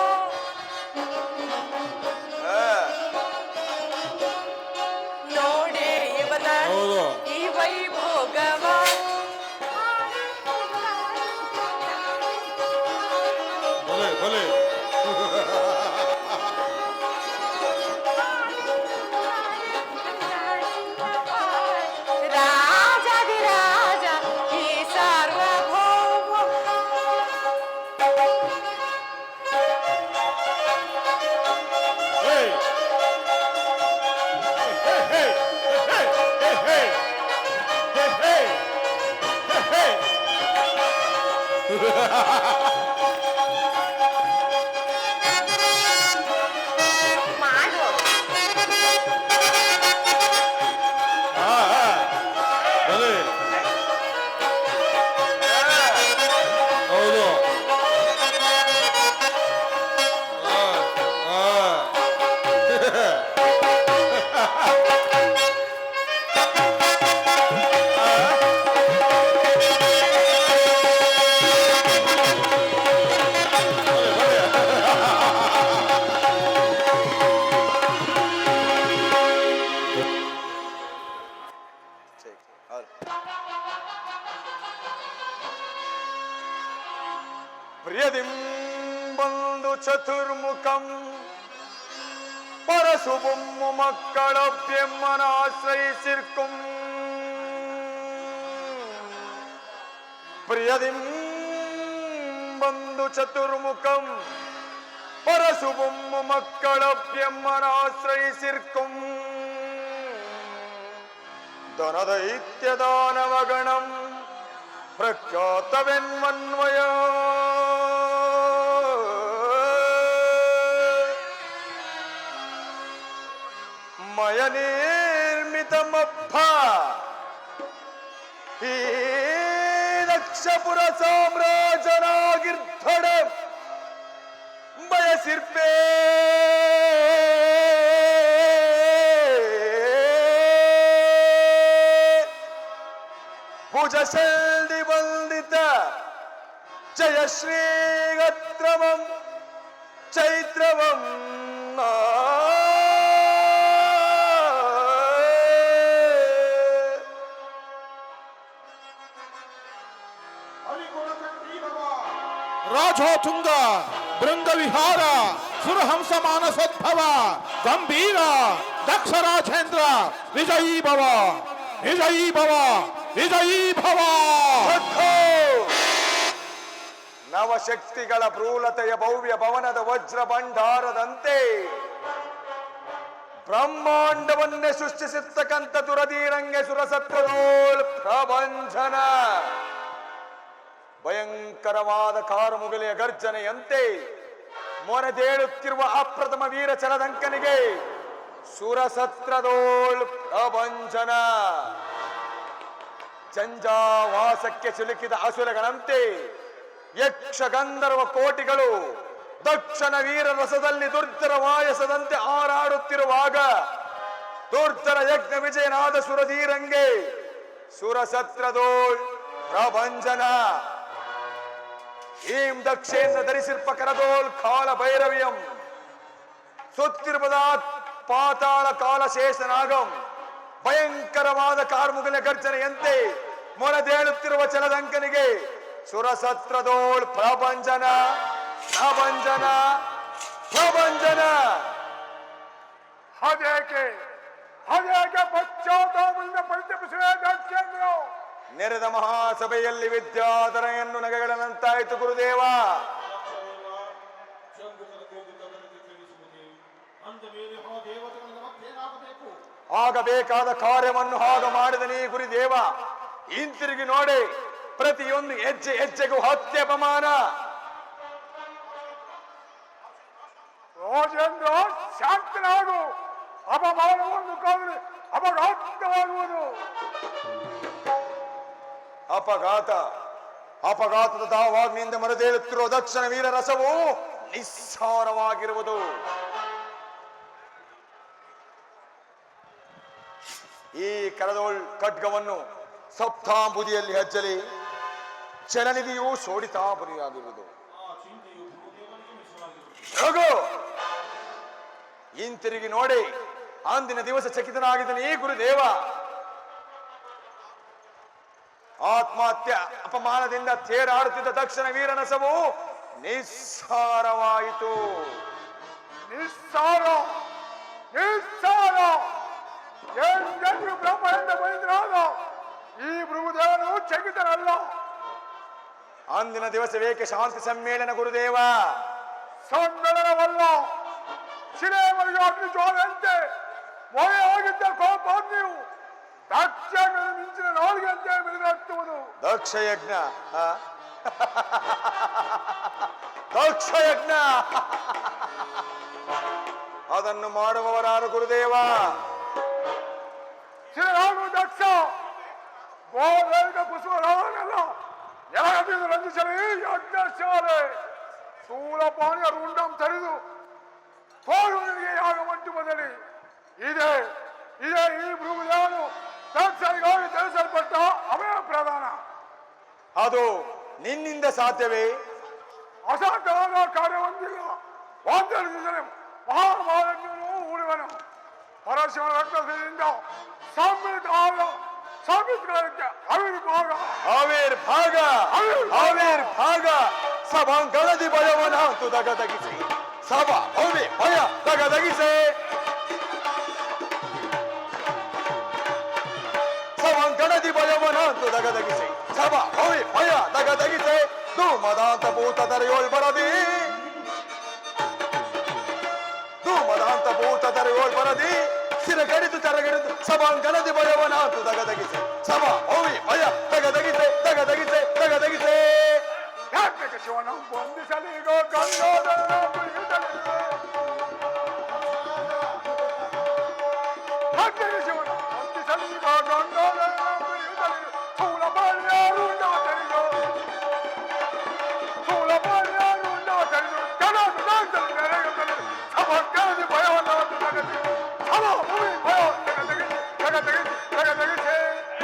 ನೋಡೆ ಇವನ ಈ ವೈಭೋಗವ ರಾಜಾದಿರಾಜ ಈ ಸಾರ್ವಭೌಮ ಮಾಡು ಹೌದು ಪ್ರಿಯದಿಂ ಬಂದು ಚತುರ್ಮುಖಂ ಪರಸುಬೊಮ್ಮು ಮಕ್ಕಳ ಆಶ್ರಯಿಸಿರ್ಕುಂ ಪ್ರಿಯದಿಂ ಬಂದು ಚತುರ್ಮುಖಂ ಪರಸುಬೊಮ್ಮು ಮಕ್ಕಳ ಆಶ್ರಯಿಸಿರ್ಕುಂ ಧನದೈತ್ಯದಾನವಗಣಂ ಪ್ರಖ್ಯಾತವೆನ್ಮನ್ವಯ ಮಯ ನಿರ್ಮಿತಮಪ್ಪ ಈ ದಕ್ಷಪುರ ಸಾಮ್ರಾಜನಾಗಿರ್ಧಡ ಬಯಸಿರ್ಪೇ ಭುಜಸಲ್ದಿ ಬಂದಿತ ಜಯ ಶ್ರೀಗತ್ರಮಂ ಚೈತ್ರವಂ ರಾಜೋತುಂಗ ಬೃಂಗವಿಹಾರ ಸುರಹಂಸ ಮಾನಸೋದ್ಭವ ಗಂಭೀರ ದಕ್ಷ ರಾಜೇಂದ್ರ ವಿಜಯೀ ಭವ ವಿಜಯೀ ಭವ ವಿಜಯೀ ಭವ. ನವಶಕ್ತಿಗಳ ಭ್ರೂಲತೆಯ ಭವ್ಯ ಭವನದ ವಜ್ರ ಭಂಡಾರದಂತೆ ಬ್ರಹ್ಮಾಂಡವನ್ನೇ ಸೃಷ್ಟಿಸಿರ್ತಕ್ಕಂಥ ದುರಧೀರಂಗೆ ಸುರಸತ್ವದೋಳ್ ಪ್ರಭಂಜನ. ಭಯಂಕರವಾದ ಕಾರುಮುಗಲೆಯ ಗರ್ಜನೆಯಂತೆ ಮೊರೆದೇಳುತ್ತಿರುವ ಅಪ್ರಥಮ ವೀರ ಚಲದಂಕನಿಗೆ ಸುರಸತ್ರದೋಳ್ ಪ್ರಭಂಜನ. ಜಂಜಾವಾಸಕ್ಕೆ ಸಿಲುಕಿದ ಅಸುರಗಳಂತೆ ಯಕ್ಷ ಗಂಧರ್ವ ಕೋಟಿಗಳು ದಕ್ಷಿಣ ವೀರ ರಸದಲ್ಲಿ ದುರ್ಧರ ವಾಯಸದಂತೆ ಹಾರಾಡುತ್ತಿರುವಾಗ ದುರ್ಧರ ಯಜ್ಞ ವಿಜಯನಾದ ಸುರಧೀರಂಗೆ ಸುರಸತ್ರದೋಳ್ ಪ್ರಭಂಜನ. ಈಂ ದಕ್ಷೇಂದ್ರ ಧರಿಸಿರ್ಪ ಕರದೋಲ್ ಕಾಲ ಭೈರವಿಯಂ ಸುತ್ತಿರುಪದ ಪಾತಾಳ ಕಾಲಶೇಷನಾಗಂ. ಭಯಂಕರವಾದ ಕಾರ್ಮುಗಲ ಗರ್ಜನೆಯಂತೆ ಮೊರೆದೇಳುತ್ತಿರುವ ಚಲದಂಕನಿಗೆ ಸುರಸತ್ರದೋಳ್ ಪ್ರಭಂಜನ ಪ್ರಭಂಜನ ಪ್ರಭಂಜನ. ಅದೇಕೆ ಪಶ್ಚಾತ್ತಾಪದಿಂದ ಪರಿತಪಿಸುವ ದಕ್ಷೇಂದ್ರ ನೆರೆದ ಮಹಾಸಭೆಯಲ್ಲಿ ವಿದ್ಯಾಧರೆಯನ್ನು ನಗೆಗಳಂತಾಯಿತು ಗುರುದೇವ. ಆಗಬೇಕಾದ ಕಾರ್ಯವನ್ನು ಆಗ ಮಾಡಿದ ನೀ ಗುರುದೇವ. ಹಿಂತಿರುಗಿ ನೋಡಿ, ಪ್ರತಿಯೊಂದು ಹೆಜ್ಜೆ ಹೆಜ್ಜೆಗೂ ಹತ್ಯೆ ಅಪಮಾನ. ರಾಜೇಂದ್ರ ಶಾಂತನಾಗು, ಅಪಮಾನವನ್ನು ಕಾದರೆ ಅಪಘಾತವಾಗುವುದು. ಅಪಘಾತದ ದಾವಾಗ್ನಿಯಿಂದ ಮರೆದೇಳುತ್ತಿರುವ ದಕ್ಷಿಣ ವೀರ ರಸವು ನಿಸ್ಸಾರವಾಗಿರುವುದು. ಈ ಕರದೋಳ್ ಖಡ್ಗವನ್ನು ಸಪ್ತಾಂಬುದಿಯಲ್ಲಿ ಹಜ್ಜಲಿ ಚಲನಿಧಿಯು ಶೋಡಿತಾಪುರಿಯಾಗಿರುವುದು. ಹಿಂತಿರುಗಿ ನೋಡಿ, ಅಂದಿನ ದಿವಸ ಚಕಿತನಾಗಿದ್ದನು ಈ ಗುರುದೇವ. ಆತ್ಮಹತ್ಯೆ ಅಪಮಾನದಿಂದ ತೇರಾಡುತ್ತಿದ್ದ ದಕ್ಷಿಣ ವೀರನಸವು ನಿಸ್ಸಾರವಾಯಿತು. ನಿಸ್ಸಾರ ಎಂದೆಂದಿಗೂ ಬ್ರಹ್ಮನಿಂದ ಬಂದಿರಾದ ಈ ಭೃಗುದೇವನು ಚಕಿತನಲ್ಲ. ಅಂದಿನ ದಿವಸವೇಕೆ ಶಾಂತಿ ಸಮ್ಮೇಳನ ಗುರುದೇವ? ಸಮ್ಮೇಳನವಲ್ಲ, ಶಿಲೆಯವರೆಗೆ ಅಗ್ನಿ ಜ್ವಾಲೆಯಂತೆ ಮೊರೆ ಹೋಗಿದ್ದ ಕೋಪಾಗ್ನಿಯು ದಕ್ಷಯಜ್ಞ ಮಿಂಚಿನ ನಾಲಿಗೆಯಂತೆ ಮಿಡಿದಾಡುವುದು. ದಕ್ಷಯಜ್ಞ ದಕ್ಷಯಜ್ಞ ಅದನ್ನು ಮಾಡುವವರಾರು ಗುರುದೇವ? ಶಿಲೆಯಾಗುವ ದಕ್ಷ ಗೋವೇಗ ಪುಷ್ಪರಾಗಲ್ಲ ಯಾಗದಿಂದ ರಂಜಿಸಲಿ ಯಜ್ಞಶಾಲೆ ಸ್ಥೂಲಪಾಣಿಯ ರುಂಡಂ ತರಿದು ಕೋರುವನಿಗೆ ಯಾಗ ಮಂಟು ಬದಲಿ ಇದೇ ಈ ಭೃಗುದೇವನು ದಕ್ಷನಿಗಾಗಿ ತಿಳಿಸಲ್ಪಟ್ಟ ಅಭಯ ಪ್ರಧಾನ. ಅದು ನಿನ್ನಿಂದ ಸಾಧ್ಯವೇ? ಅಸಾಧ್ಯವಾದ ಕಾರ್ಯ ಹೊಂದಿಲ್ಲ. ಒಂದೆರಡು ಮಹಾಮಾನಜ್ಞನು ಉಳಿವನು ಪರಶಿವನ ರಕ್ತದಿಂದ ಸಂಹಿತಗಳಿಗೆ ಆವಿರ್ಭಾಗ ಸಭಾಂಗಣದಿ ಭಯವನ ದಗದಗಿಸಿ ಸಭಾ ಭಯ ದಗದಗಿಸೆ ಸಭಾಂಗಣದಿ ಭಯವನ ದಗದಗಿಸಿ ಸಭಾ ಭಯ ದಗದಗಿಸೆ ಧೂಮದಾಂತ ಭೂತ ದರೆಯೋಳ್ ಬರದಿ ಸಿರ ಕಡಿದು ತರಗಡಿದು ಸಭಾಂಗಣದಿ ಭಯವನ ದಗದಗಿಸೆ ಸಭಾ ಭಯ ದಗದಗಿಸೆ ಶಿವನ ಬಂಧಿಸಲಿಗೋ ಗಂಗೋದರ ಶಿವನ ಬಂಧಿಸಲಿಗೋ ಗಂಗೋದರ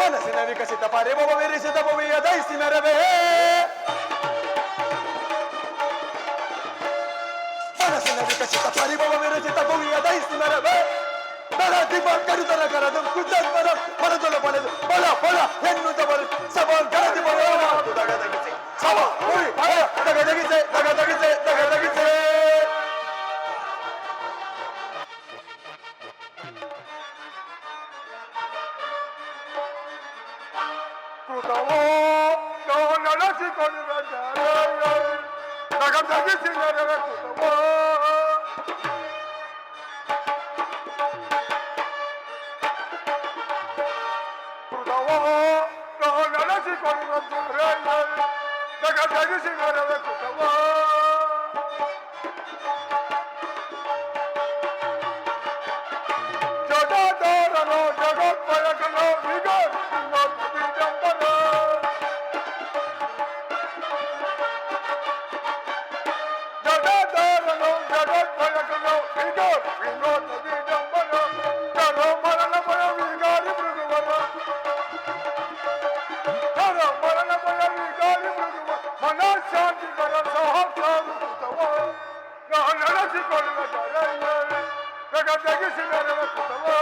ಮನಸ್ಸಿನ ವಿಕಸಿತ ಪರಿಭವ ವಿರಿಸಿದ ಭೂಮಿಯ ದೈಸಿ ಮೆರವೇ ನಾಡಿನ ವಿಕಸಿತ ಪರಿಭವ ವಿರಚಿತ ಭೂಮಿಯ ದಹಿಸಿ ಮರವೇ ಬಲ ದಿಬ್ಬ ಕರುತರ ಕರದು ಕುದ್ದರ ಮರದೊಳ ಬಳೆದು ಬಲ ಬಲ ಎನ್ನುತ್ತ ಬರು ಸಭ ಕರದಿ ದಗದಗಿಸೆ ಸಭ ಹುಳಿ ಭಯ ದಗದಗಿಸೆ ದಗದಗಿಸೆ ದಗದಗಿಸೆ ಕೃತವೋ ನಡೆಸಿಕೊಳ್ಳುವ ಜಗದಗಿಸಿ ನಡೆದ ಕೃತವೋ ಕೃತವೋ ನಡೆಸಿಕೊಳ್ಳುವ ಜಗದಗಿಸಿ ನಡೆದ ಕೃತವೋ ಜಗದಾರನೋ ಜಗತ್ಪಯಕನೋ ಜಗದಗಿಸಿ ನಡೆದ ಕೃತವೋ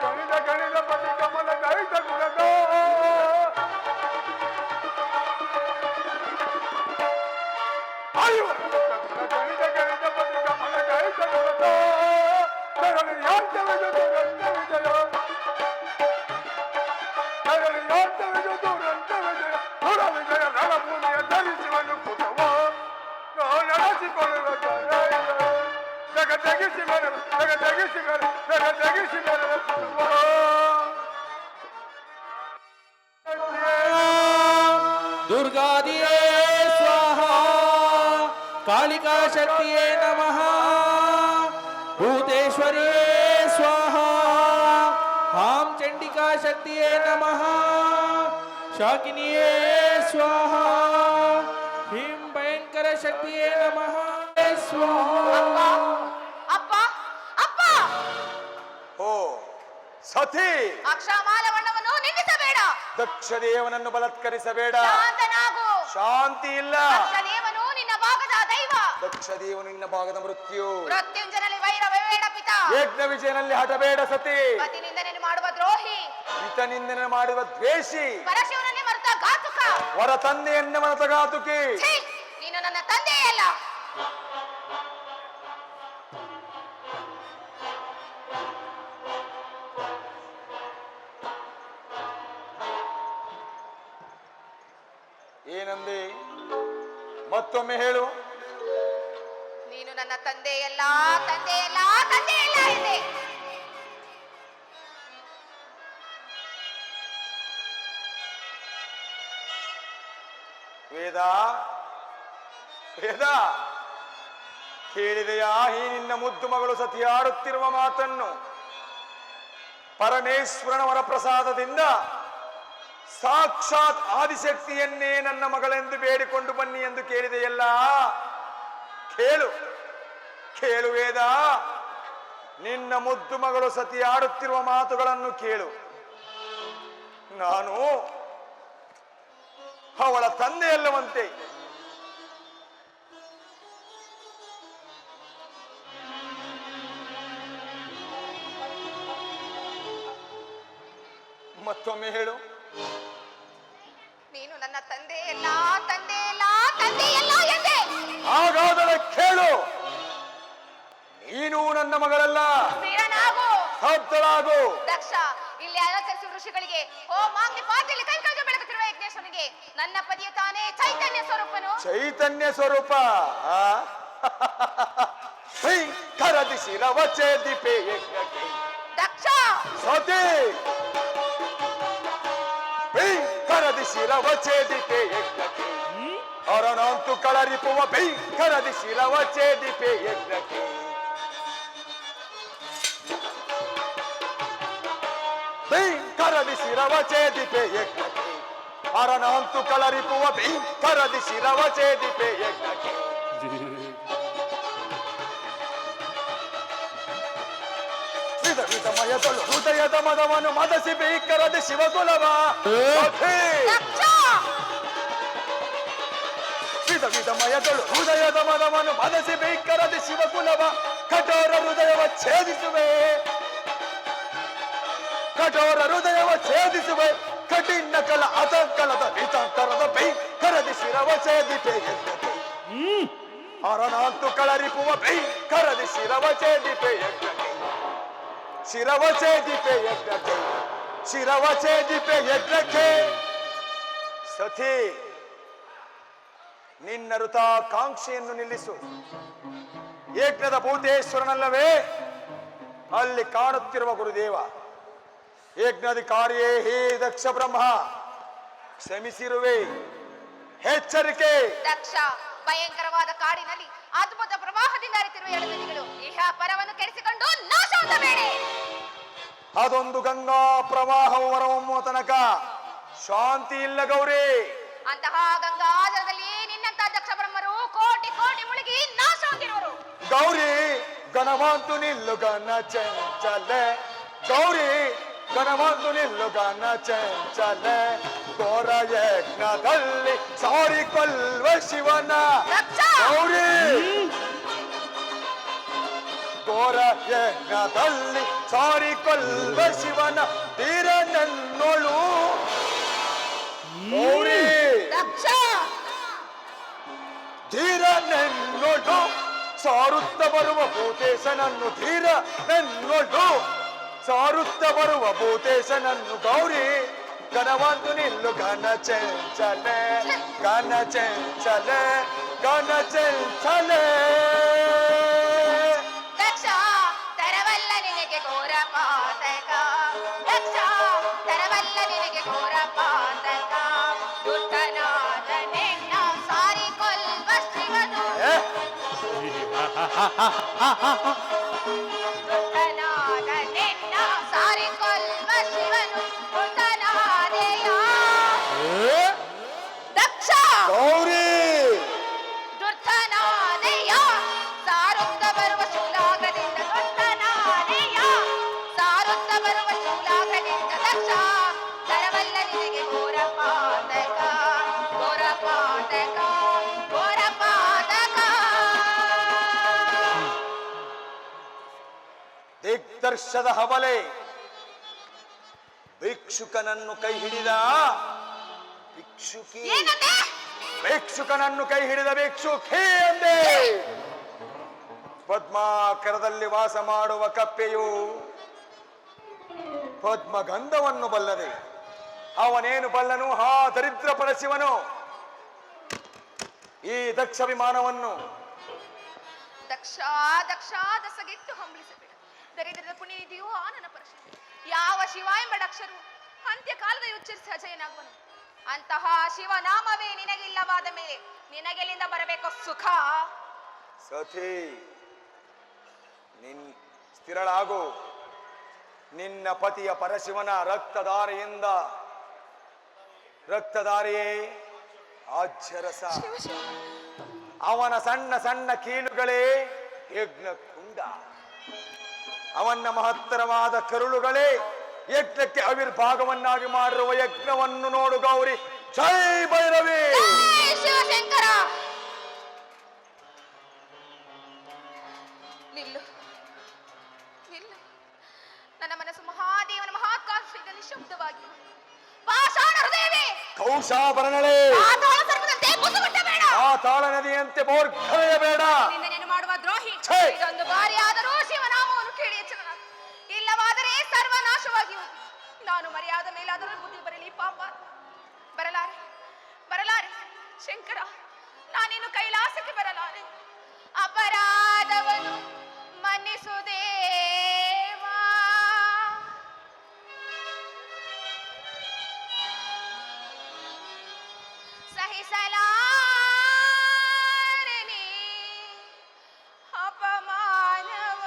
ಗಣಿತ ಗಣಿತ ಪತಿ ಕಮಲ ದೈತ ಗುಣದ ಗಣಿತ ಗಣಿತ ಪತಿ ಕಮಲ ದೈತ ಗುಣದ ತರಲಿ ಯಾಂತ ವಿಜಯ ದುರಂತ ವಿಜಯ ತರಲಿ ಯಾಂತ ವಿಜಯ ದುರಂತ ವಿಜಯ ಹುರ ವಿಜಯ ರಣಭೂಮಿಯ ಧರಿಸುವನು ಕೃತವೋ ನಡೆಸಿಕೊಳ್ಳುವ ಜಗದಗಿಸಿ ಬರಲು ಜಗದಗಿಸಿ ಬರಲು ಜಗದಗಿಸಿ ಬರಲು ಕೃತವೋ ದುರ್ಗಾದಿಯೇ ಸ್ವಾಹ ಕಾಳಿಕಾ ಶಕ್ತಿಯೇ ನಮಃ ಭೂತೇಶ್ವರಿಯೇ ಸ್ವಾಹ ಹಾಂ ಚಂಡಿಕಾ ಶಕ್ತಿಯೇ ನಮಃ ಶಾಕಿನಿಯೇ ಸ್ವಾಹ ಹೀಂ ಭಯಂಕರ ಶಕ್ತಿಯೇ ನಮಃ ಸ್ವಾಹ ಅಪ್ಪ ಅಪ್ಪ ಓ ಸತಿ ಅಕ್ಷಮಾಲವಣ್ಣವನ್ನು ನಿಲ್ಲಿಸಬೇಡ. ದಕ್ಷದೇವನನ್ನು ಬಲತ್ಕರಿಸಬೇಡ. ಶಾಂತನಾಗು. ಶಾಂತಿ ಇಲ್ಲ. ದಕ್ಷದೇವನು ನಿನ್ನ ಭಾಗದ ದೈವ. ದಕ್ಷದೇವನು ನಿನ್ನ ಭಾಗದ ಮೃತ್ಯು. ಮೃತ್ಯುಂಜನಲ್ಲಿ ವೈರವೇಡ ಪಿತ. ಯಜ್ಞ ವಿಜಯನಲ್ಲಿ ಹಠಬೇಡ ಸತಿ. ಪತಿನಿಂದನೆ ಮಾಡುವ ದ್ರೋಹಿ. ಹಿತನಿಂದನೆ ಮಾಡುವ ದ್ವೇಷಿ. ಪರಶಿವನನ್ನೇ ಮರೆತ ಘಾತುಕ. ವರ ತಂದೆಯನ್ನೇ ಮರೆತ ಘಾತುಕಿ. ಛೀ, ನೀನು ನನ್ನ ತಂದೆಯಲ್ಲ. ಏನಂದೆ? ಮತ್ತೊಮ್ಮೆ ಹೇಳು. ನೀನು ನನ್ನ ತಂದೆಯಲ್ಲ, ತಂದೆಯಲ್ಲ, ತಂದೆಯಲ್ಲ ಇದೆ. ವೇದ ವೇದ ಕೇಳಿದೆಯಾ ಈ ನಿನ್ನ ಮುದ್ದು ಮಗಳು ಸತಿಯಾಡುತ್ತಿರುವ ಮಾತನ್ನು? ಪರಮೇಶ್ವರನ ವರಪ್ರಸಾದದಿಂದ ಸಾಕ್ಷಾತ್ ಆದಿಶಕ್ತಿಯನ್ನೇ ನನ್ನ ಮಗಳೆಂದು ಬೇಡಿಕೊಂಡು ಬನ್ನಿ ಎಂದು ಕೇಳಿದೆಯಲ್ಲ. ಕೇಳು ಕೇಳು ವೇದ, ನಿನ್ನ ಮುದ್ದು ಮಗಳು ಸತಿಯಾಡುತ್ತಿರುವ ಮಾತುಗಳನ್ನು ಕೇಳು. ನಾನು ಅವಳ ತಂದೆಯಲ್ಲವಂತೆ. ಮತ್ತೊಮ್ಮೆ ಹೇಳು. ನೀನು ನನ್ನ ತಂದೆಯಲ್ಲ, ತಂದೆಯಲ್ಲ, ತಂದೆಯಲ್ಲ ಎಂದೆ. ಹಾಗಾದರೆ ಕೇಳು. ನೀನು ನನ್ನ ಮಗಳಲ್ಲ. ಸ್ಥಿರನಾಗು. ಸ್ತಬ್ಧಳಾಗು. ದಕ್ಷ, ಇಲ್ಲಿ ಆಲೋಚಿಸುವ ಋಷಿಗಳಿಗೆ ಹೋಮಾಗ್ನಿ ಪಾತ್ರೆಯಲ್ಲಿ ಕೈ ಕೈಗೆ ಬೆಳಗುತ್ತಿರುವ ಯಜ್ಞೇಶ್ವರನಿಗೆ ನನ್ನ ಪತಿಯ ತಾನೇ ಚೈತನ್ಯ ಸ್ವರೂಪನು. ಚೈತನ್ಯ ಸ್ವರೂಪ ಕರದಿಸಿ ರವಚೆ ದೀಪೆ ದಕ್ಷ, ಸತಿ ಕರದಿಸಿ ರವಚೆ ದೀಪೆ ಯಜ್ಞಕ್ಕೆ ಅರಣಂತು ಕಳರಿಪುವ ಕರದಿಸಿ ರವಚೆ ದೀಪೆ ಯಜ್ಞಕ್ಕೆ ಕರದಿಸಿ ರವಚೆ ದೀಪೆ ಯಜ್ಞಕ್ಕೆ ಅರಣಂತು ಕಳರಿಪುವ ಕರದಿಸಿ ರವಚೆ ದೀಪೆ ಯಜ್ಞಕ್ಕೆ ವಿಧ ವಿಧಮಯದಳು ಹೃದಯದ ಮದವನ್ನು ಮದಸಿ ಬೇಕರದಿ ಶಿವಕುಲವ. ದಕ್ಷ ವಿಧ ವಿಧಮಯಗಳು ಹೃದಯದ ಮನವನ್ನು ಮನಸಿ ಭೀಕರದ ಶಿವಕುಲವ ಕಠೋರ ಹೃದಯವ ಛೇದಿಸುವೆ ಕಠೋರ ಹೃದಯವ ಛೇದಿಸುವೆ ಕಠಿಣ ಕಲ ಅತಂಕಲದ ನಿತಂಕರದ ಭೀಕರದಿ ಶಿರವ ಛೇದಿಪೆ ಯಜ್ಞತೆ ಅರನಾಂತು ಕಳರಿಪುವ ಭೀಕರದಿ ಶಿರವ ಛೇದಿಪೆ ಯಜ್ಞತೆ ಶಿರವ ಛೇದಿಪೆ ಯಜ್ಞತೆ ಶಿರವ ಛೇದಿಪೆ ಯಜ್ಞಕ್ಕೆ ಸತಿ ನಿನ್ನ ಋತಾಕಾಂಕ್ಷೆಯನ್ನು ನಿಲ್ಲಿಸು. ಯಜ್ಞದ ಭೂತೇಶ್ವರನಲ್ಲವೇ ಅಲ್ಲಿ ಕಾಣುತ್ತಿರುವ ಗುರುದೇವ ಯಜ್ಞಾಧಿಕಾರಿಯೇ ಹೇ ದಕ್ಷ ಬ್ರಹ್ಮ ಕ್ಷಮಿಸಿರುವೆ. ಎಚ್ಚರಿಕೆ. ದಕ್ಷ ಭಯಂಕರವಾದ ಕಾಡಿನಲ್ಲಿ ಅದ್ಭುತ ಪ್ರವಾಹದಿಂದ ಹರಿತಿರುವ ಎಳೆನದಿಗಳು ಇಹ ಪರವನ್ನು ಕೆಡಿಸಿಕೊಂಡು ನಾಶವಾದ ಬೇಡಿ. ಅದೊಂದು ಗಂಗಾ ಪ್ರವಾಹವು ಹೊರಹೊಮ್ಮುವ ತನಕ ಶಾಂತಿ ಇಲ್ಲ ಗೌರಿ. ಅಂತಹ ಗಂಗಾಜಲದಲ್ಲಿ ನಿನ್ನಂತ ದಕ್ಷ ಬ್ರಹ್ಮರು ಕೋಟಿ ಕೋಟಿ ಮುಳುಗಿ ನಾಶವಾಗಿರುವರು. ಗೌರಿ ಗಣವಂತು ನಿಲ್ಲು ಗಣ ಚಂಚಲೆ ಗೌರಿ ಗಣವಂತು ನಿಲ್ಲು ಗಣ ಚಂಚಲೆ ಘೋರ ಯಜ್ಞದಲ್ಲಿ ಸಾರಿಕೊಳ್ಳುವ ಶಿವನ ದಕ್ಷ ಗೌರಿ ಘೋರ ಯಜ್ಞದಲ್ಲಿ ಸಾರಿಕೊಳ್ಳುವ ಶಿವನ ಧೀರನನ್ನೋಳು ಗೌರಿ ದಕ್ಷ ಧೀರನನ್ನೋಳು ಸಾರುತ್ತ ಬರುವ ಭೂತೇಶನನ್ನು ಧೀರನನ್ನೋಳು ಸಾರುತ್ತ ಬರುವ ಭೂತೇಶನನ್ನು ಗೌರಿ ಗಣವಂತು ನಿಲ್ಲು ಘನ ಚಂಚಲೆ ಘನ ಚಂಚಲೆ ಘನ ಚಂಚಲೆ. ದಕ್ಷ ತರವಲ್ಲ ನಿನಗೆ ಘೋರ ಪಾತಕ ದಕ್ಷ ತರವಲ್ಲ ನಿನಗೆ ಘೋರ ಪಾತಕ ದುಷ್ಟನಾದ ನಿನ್ನ ಸಾರಿಕೊಳ್ಳುವ ಶಿವನು ದುಷ್ಟನಾದ ನಿನ್ನ ಸಾರಿಕೊಳ್ಳುವ ಶಿವನು ದುಷ್ಟನಾದೆಯ ದಕ್ಷ ಗೌರಿ ದುಷ್ಟನಾದೆಯ ಸಾರುತ್ತ ಬರುವ ಶೂಲಾಗದಿಂದ ದುಷ್ಟನಾದೆಯ ಸಾರುತ್ತ ಬರುವ ಶೂಲಾಗದಿಂದ ದಕ್ಷ ತರವಲ್ಲ ನಿನಗೆ ಘೋರ ಪಾತಕ ಘೋರ ಪಾತಕ ಘೋರ ಪಾತಕ. ದಿಗ್ದರ್ಶದ ಹಬಲೆ ಭಿಕ್ಷುಕನನ್ನು ಕೈ ಹಿಡಿದ ಭಿಕ್ಷುಕಿ ಏನಂದೆ? ಭಿಕ್ಷುಕನನ್ನು ಕೈ ಹಿಡಿದ ಭಿಕ್ಷುಕಿ ಎಂದೇ. ಪದ್ಮಾಕರದಲ್ಲಿ ವಾಸ ಮಾಡುವ ಕಪ್ಪೆಯು ಪದ್ಮಗಂಧವನ್ನು ಬಲ್ಲದೆ ಅವನೇನು ಬಲ್ಲನು ಹಾ ದರಿದ್ರ ಪರಶಿವನು ಈ ದಕ್ಷ ವಿಮಾನವನ್ನು ದಕ್ಷ ದಕ್ಷ ದಸಗಿಟ್ಟು ಹಂಬಲಿಸಬೇಡ ದರಿದ್ರದ ಪುಣ್ಯನಿಧಿಯು ಆನನ ಪರಶಿವ ಯಾವ ಶಿವ ಎಂಬ ಅಕ್ಷರು ಅಂತ್ಯಕಾಲದಲ್ಲಿ ಉಚ್ಚರಿಸಿ ಅಜಯನಾಗುವನು. ಅಂತಹ ಶಿವನಾಮವೇ ನಿನಗಿಲ್ಲವಾದ ಮೇಲೆ ನಿನಗೆಲ್ಲಿಂದ ಬರಬೇಕು ಸುಖ? ಸತಿ ನಿನ್ ಸ್ಥಿರಳಾಗು. ನಿನ್ನ ಪತಿಯ ಪರಶಿವನ ರಕ್ತಧಾರೆಯೇ ಆಜ್ಯರಸ, ಅವನ ಸಣ್ಣ ಸಣ್ಣ ಕೀಲುಗಳೇ ಯಜ್ಞ ಕುಂಡ, ಅವನ ಮಹತ್ತರವಾದ ಕರುಳುಗಳೇ ಯಜ್ಞಕ್ಕೆ ಆವಿರ್ಭಾಗವನ್ನಾಗಿ ಮಾಡಿರುವ ಯಜ್ಞವನ್ನು ನೋಡು ಗೌರಿ. ಜೈ ಭೈರವಿ. ಶಿವಶಂಕರ ನಿಲ್ಲು ನಿಲ್ಲು. ನನ್ನ ಮನಸ್ಸು ಮಹಾದೇವನ ಮಹಾಕಾಂಕ್ಷೆಯಿಂದ ನಿಶಬ್ದವಾಗಿ ಪಾಷಾಣ ಹೃದಯವೇ ಕೌಶಾಭರಣಳೆ ಪಾತಾಳ ಸರ್ಪದಂತೆ ಕುಸುಗುಟ್ಟಬೇಡ. ಪಾತಾಳ ನದಿಯಂತೆ ಬೋರ್ಗಳೆಯಬೇಡ. ನಿಂದನೆಯನ್ನು ಮಾಡುವ ದ್ರೋಹಿ ಛೇ! ಇದೊಂದು ಬಾರಿ ಆದರೂ ಶಿವನಾಮವನ್ನು ಕೇಳಿ ಎಚ್ಚರನಾಗು. ಇಲ್ಲವಾದರೆ ಸರ್ವನಾಶವಾಗಿ ಹೋಗು. ನಾನು ಮರೆಯಾದ ಮೇಲಾದರೂ ಬುದ್ಧಿ ಬರಲಿ ಪಾಪ ಬರಲಾರೆ ಬರಲಾರೆ ಶಂಕರ, ನಾನಿನ್ನು ಕೈಲಾಸಕ್ಕೆ ಬರಲಾರೆ. ಅಪರಾಧವನ್ನು ಮನ್ನಿಸುದೇವಾ. ಸಹಿಸಲಾರನೆ ಅಪಮಾನವ.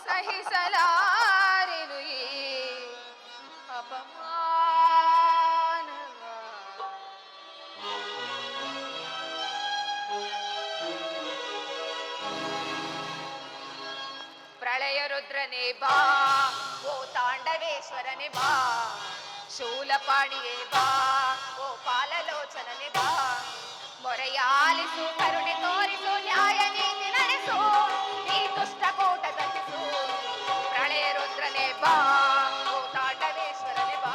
ಸಹಿಸಲಾರೆನು ಈ ಅಪಮಾನವ. ಪ್ರಳಯ ರುದ್ರನೇ ಬಾ, ಓ ತಾಂಡವೇಶ್ವರನೇ ಬಾ, ಶೂಲಪಾಣಿಯೇ ಬಾ, ಓ ಪಾಲಲೋಚನನೆ ಬಾ, ಮೊರೆಯಾಲಿಸು ಕರುಣೆ ತೋರಿಸು, ನ್ಯಾಯ ನೀತಿ ನಡೆಸು, ಈ ದುಷ್ಟ ಕೋಟ ದಂಡಿಸು, ಪ್ರಳಯ ರುದ್ರನೇ ಬಾ, ಓ ತಾಂಡವೇಶ್ವರನೇ ಬಾ.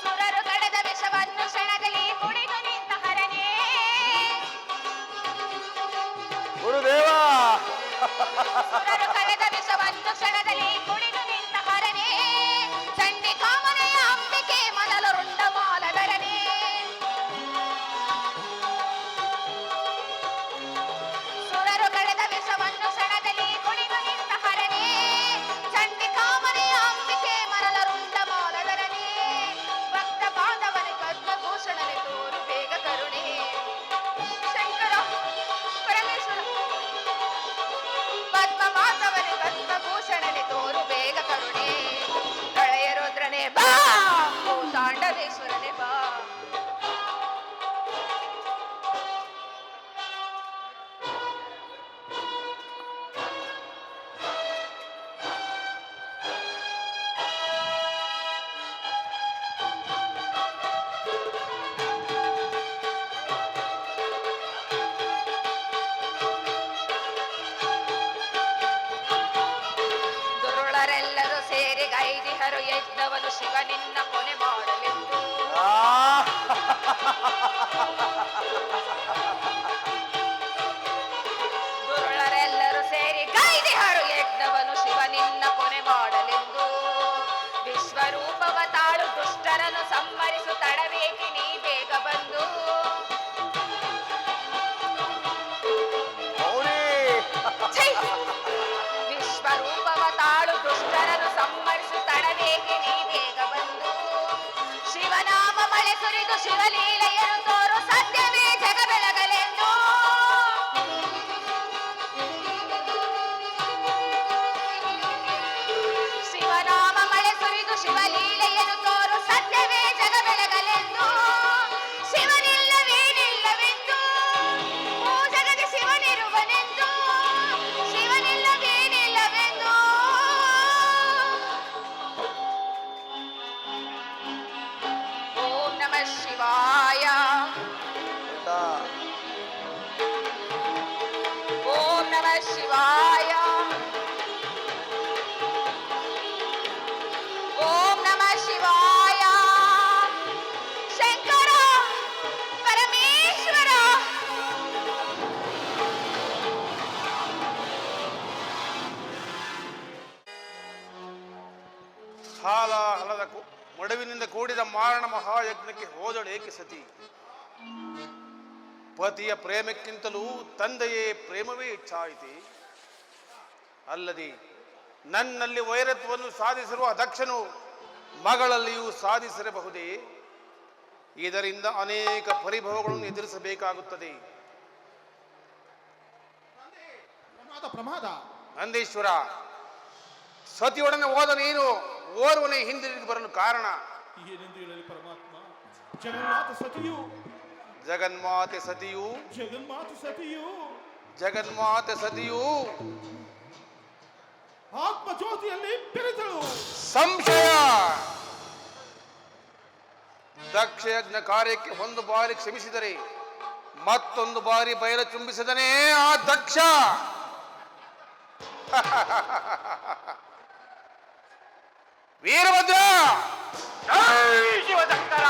ಸುರರು ಕಳೆದ ವಿಷವನ್ನು ಕ್ಷಣದಲ್ಲಿ ಕುಡಿದು ನಿಂತ ಹರನೇ, ಗುರುದೇವ ಸುರರು ಕಳೆದ ವಿಷವನ್ನು ಕ್ಷಣದಲ್ಲಿ ಕುಡಿದು ನಿಂತ ಹರನೇ, ಚಂಡಿ ಕಾಮನೆಯ ಅಂಬಿಕೆ ಮೊದಲು ರುಂಡ ಮಾಲಧರನೇ, ಸುರರು ಕಳೆದ ವಿಷವನ್ನು ಕ್ಷಣದಲ್ಲಿ ಕುಡಿದು ನಿಂತ ಹರನೇ, ಚಂಡಿ ಕಾಮನೆಯ ಅಂಬಿಕೆ ಮರಲ ರುಂಡ ಮಾಲಧರನೇ, ಭಕ್ತ ಬಾಂಧವನ ಪದ್ಮಭೂಷಣನೆ ತೋರು ಬೇಗ ಕರುಣೆ. ಶಂಕರ ಪರಮೇಶ್ವರ, ಪದ್ಮ ಬಾಂಧವನೆ ಪದ್ಮಭೂಷಣನೆ ತೋರು ಬೇಗ ಕರುಣೆ, ಪ್ರಳಯ ರುದ್ರನೇ ಬಾ, ಓ ತಾಂಡವೇಶ್ವರನೇ ಬಾ. ದುರುಳರೆಲ್ಲರೂ ಸೇರಿ ಗೈದಿಹರು ಯಜ್ಞವನ್ನು ಶಿವನಿನ್ನ ಕೊನೆ ಮಾಡಲೆಂದು, ದುರುಳರೆಲ್ಲರೂ ಸೇರಿ ಗೈದಿಹರು ಯಜ್ಞವನ್ನು ಶಿವನಿನ್ನ ಕೊನೆ ಮಾಡಲೆಂದು, ವಿಶ್ವರೂಪವ ತಾಳು ದುಷ್ಟರನ್ನು ಸಂಹರಿಸು, ತಡವೇಕೆ ನೀ ಬೇಗ ಬಂದು, ಛೈ! ವಿಶ್ವರೂಪವ ತಾಳು ದುಷ್ಟರನ್ನು ಸಂಹರಿಸು, ತಡವೇಕೆ ನೀ ಬೇಗ ಬಂದು, ಶಿವನಾಮ ಮಳೆ ಸುರಿದು ಶಿವಲೀಲೆಯನ್ನು ತೋರು, ಸತ್ಯವೇ ಜಗ ಬೆಳಗಲೆಂದು, ಶಿವನಾಮ ಮಳೆ ಸುರಿದು ಶಿವಲೀಲೆಯನ್ನು ತೋರು, ಸತ್ಯವೇ ಜಗ ಬೆಳಗಲೆಂದು, ಶಿವನಿಲ್ಲವೇನಿಲ್ಲವೆಂದು, ಓ ಜಗದಿ ಶಿವನಿರುವನೆಂದು, ಶಿವನಿಲ್ಲವೇನಿಲ್ಲವೆಂದು, ಓಂ ನಮಃ ಶಿವಾಯ, ಓಂ ನಮಃ ಶಿವಾಯ, ಓಂ ನಮಃ ಶಿವಾಯ. ಶಂಕರ ಪರಮೇಶ್ವರ, ಹಾಲ ಹಲದ ಮಡುವಿನಿಂದ ಕೂಡಿದ ಮಾರಣ ಮಹಾಯಜ್ಞಕ್ಕೆ ಹೋದಳೇಕೆ ಸತಿ? ಪತಿಯ ಪ್ರೇಮಕ್ಕಿಂತಲೂ ತಂದೆಯೇ ಪ್ರೇಮವೇ ಹೆಚ್ಚಾಯಿತೆ. ಅಲ್ಲದೆ ನನ್ನಲ್ಲಿ ವೈರತ್ವವನ್ನು ಸಾಧಿಸಿರುವ ದಕ್ಷನು ಮಗಳಲ್ಲಿಯೂ ಸಾಧಿಸಿರಬಹುದೇ? ಇದರಿಂದ ಅನೇಕ ಪರಿಭವಗಳನ್ನು ಎದುರಿಸಬೇಕಾಗುತ್ತದೆ. ಪ್ರಮಾದ ನಂದೀಶ್ವರ, ಸತಿಯೊಡನೆ ಹೋದ ನೀನು ಓರ್ವನೇ ಹಿಂದಿರುಗಿ ಬರಲು ಕಾರಣ? ಏನೆಂದು ಹೇಳಲಿ ಪರಮಾತ್ಮ, ಜಗನ್ಮಾತ ಸತಿಯು ಜಗನ್ಮಾತೆ ಸತಿಯು ಜಗನ್ಮಾತ ಸತಿಯು ಜಗನ್ಮಾತೆ ಸತಿಯು ಆತ್ಮ ಜ್ಯೋತಿಯಲ್ಲಿ ಬೆರೆತಳು. ಸಂಶಯ. ದಕ್ಷಯಜ್ಞ ಕಾರ್ಯಕ್ಕೆ ಒಂದು ಬಾರಿ ಕ್ಷಮಿಸಿದರೆ ಮತ್ತೊಂದು ಬಾರಿ ಬಯಲು ಚುಂಬಿಸಿದನೇ ಆ ದಕ್ಷ. ವೀರಭದ್ರ, ಶಿವಶಂಕರ,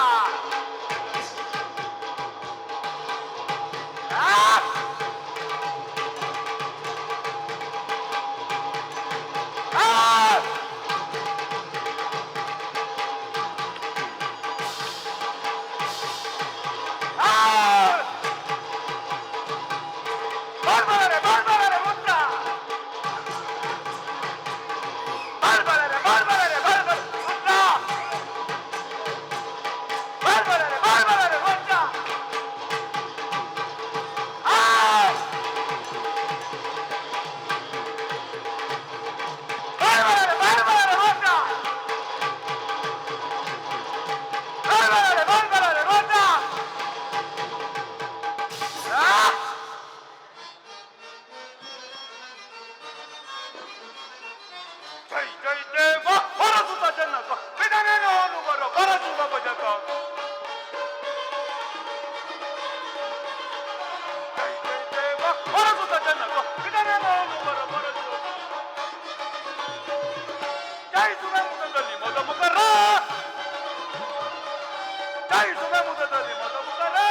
ಜಯಿಸುವೆ ಮುದದಲ್ಲಿ ಮದ ಮುದಲೇ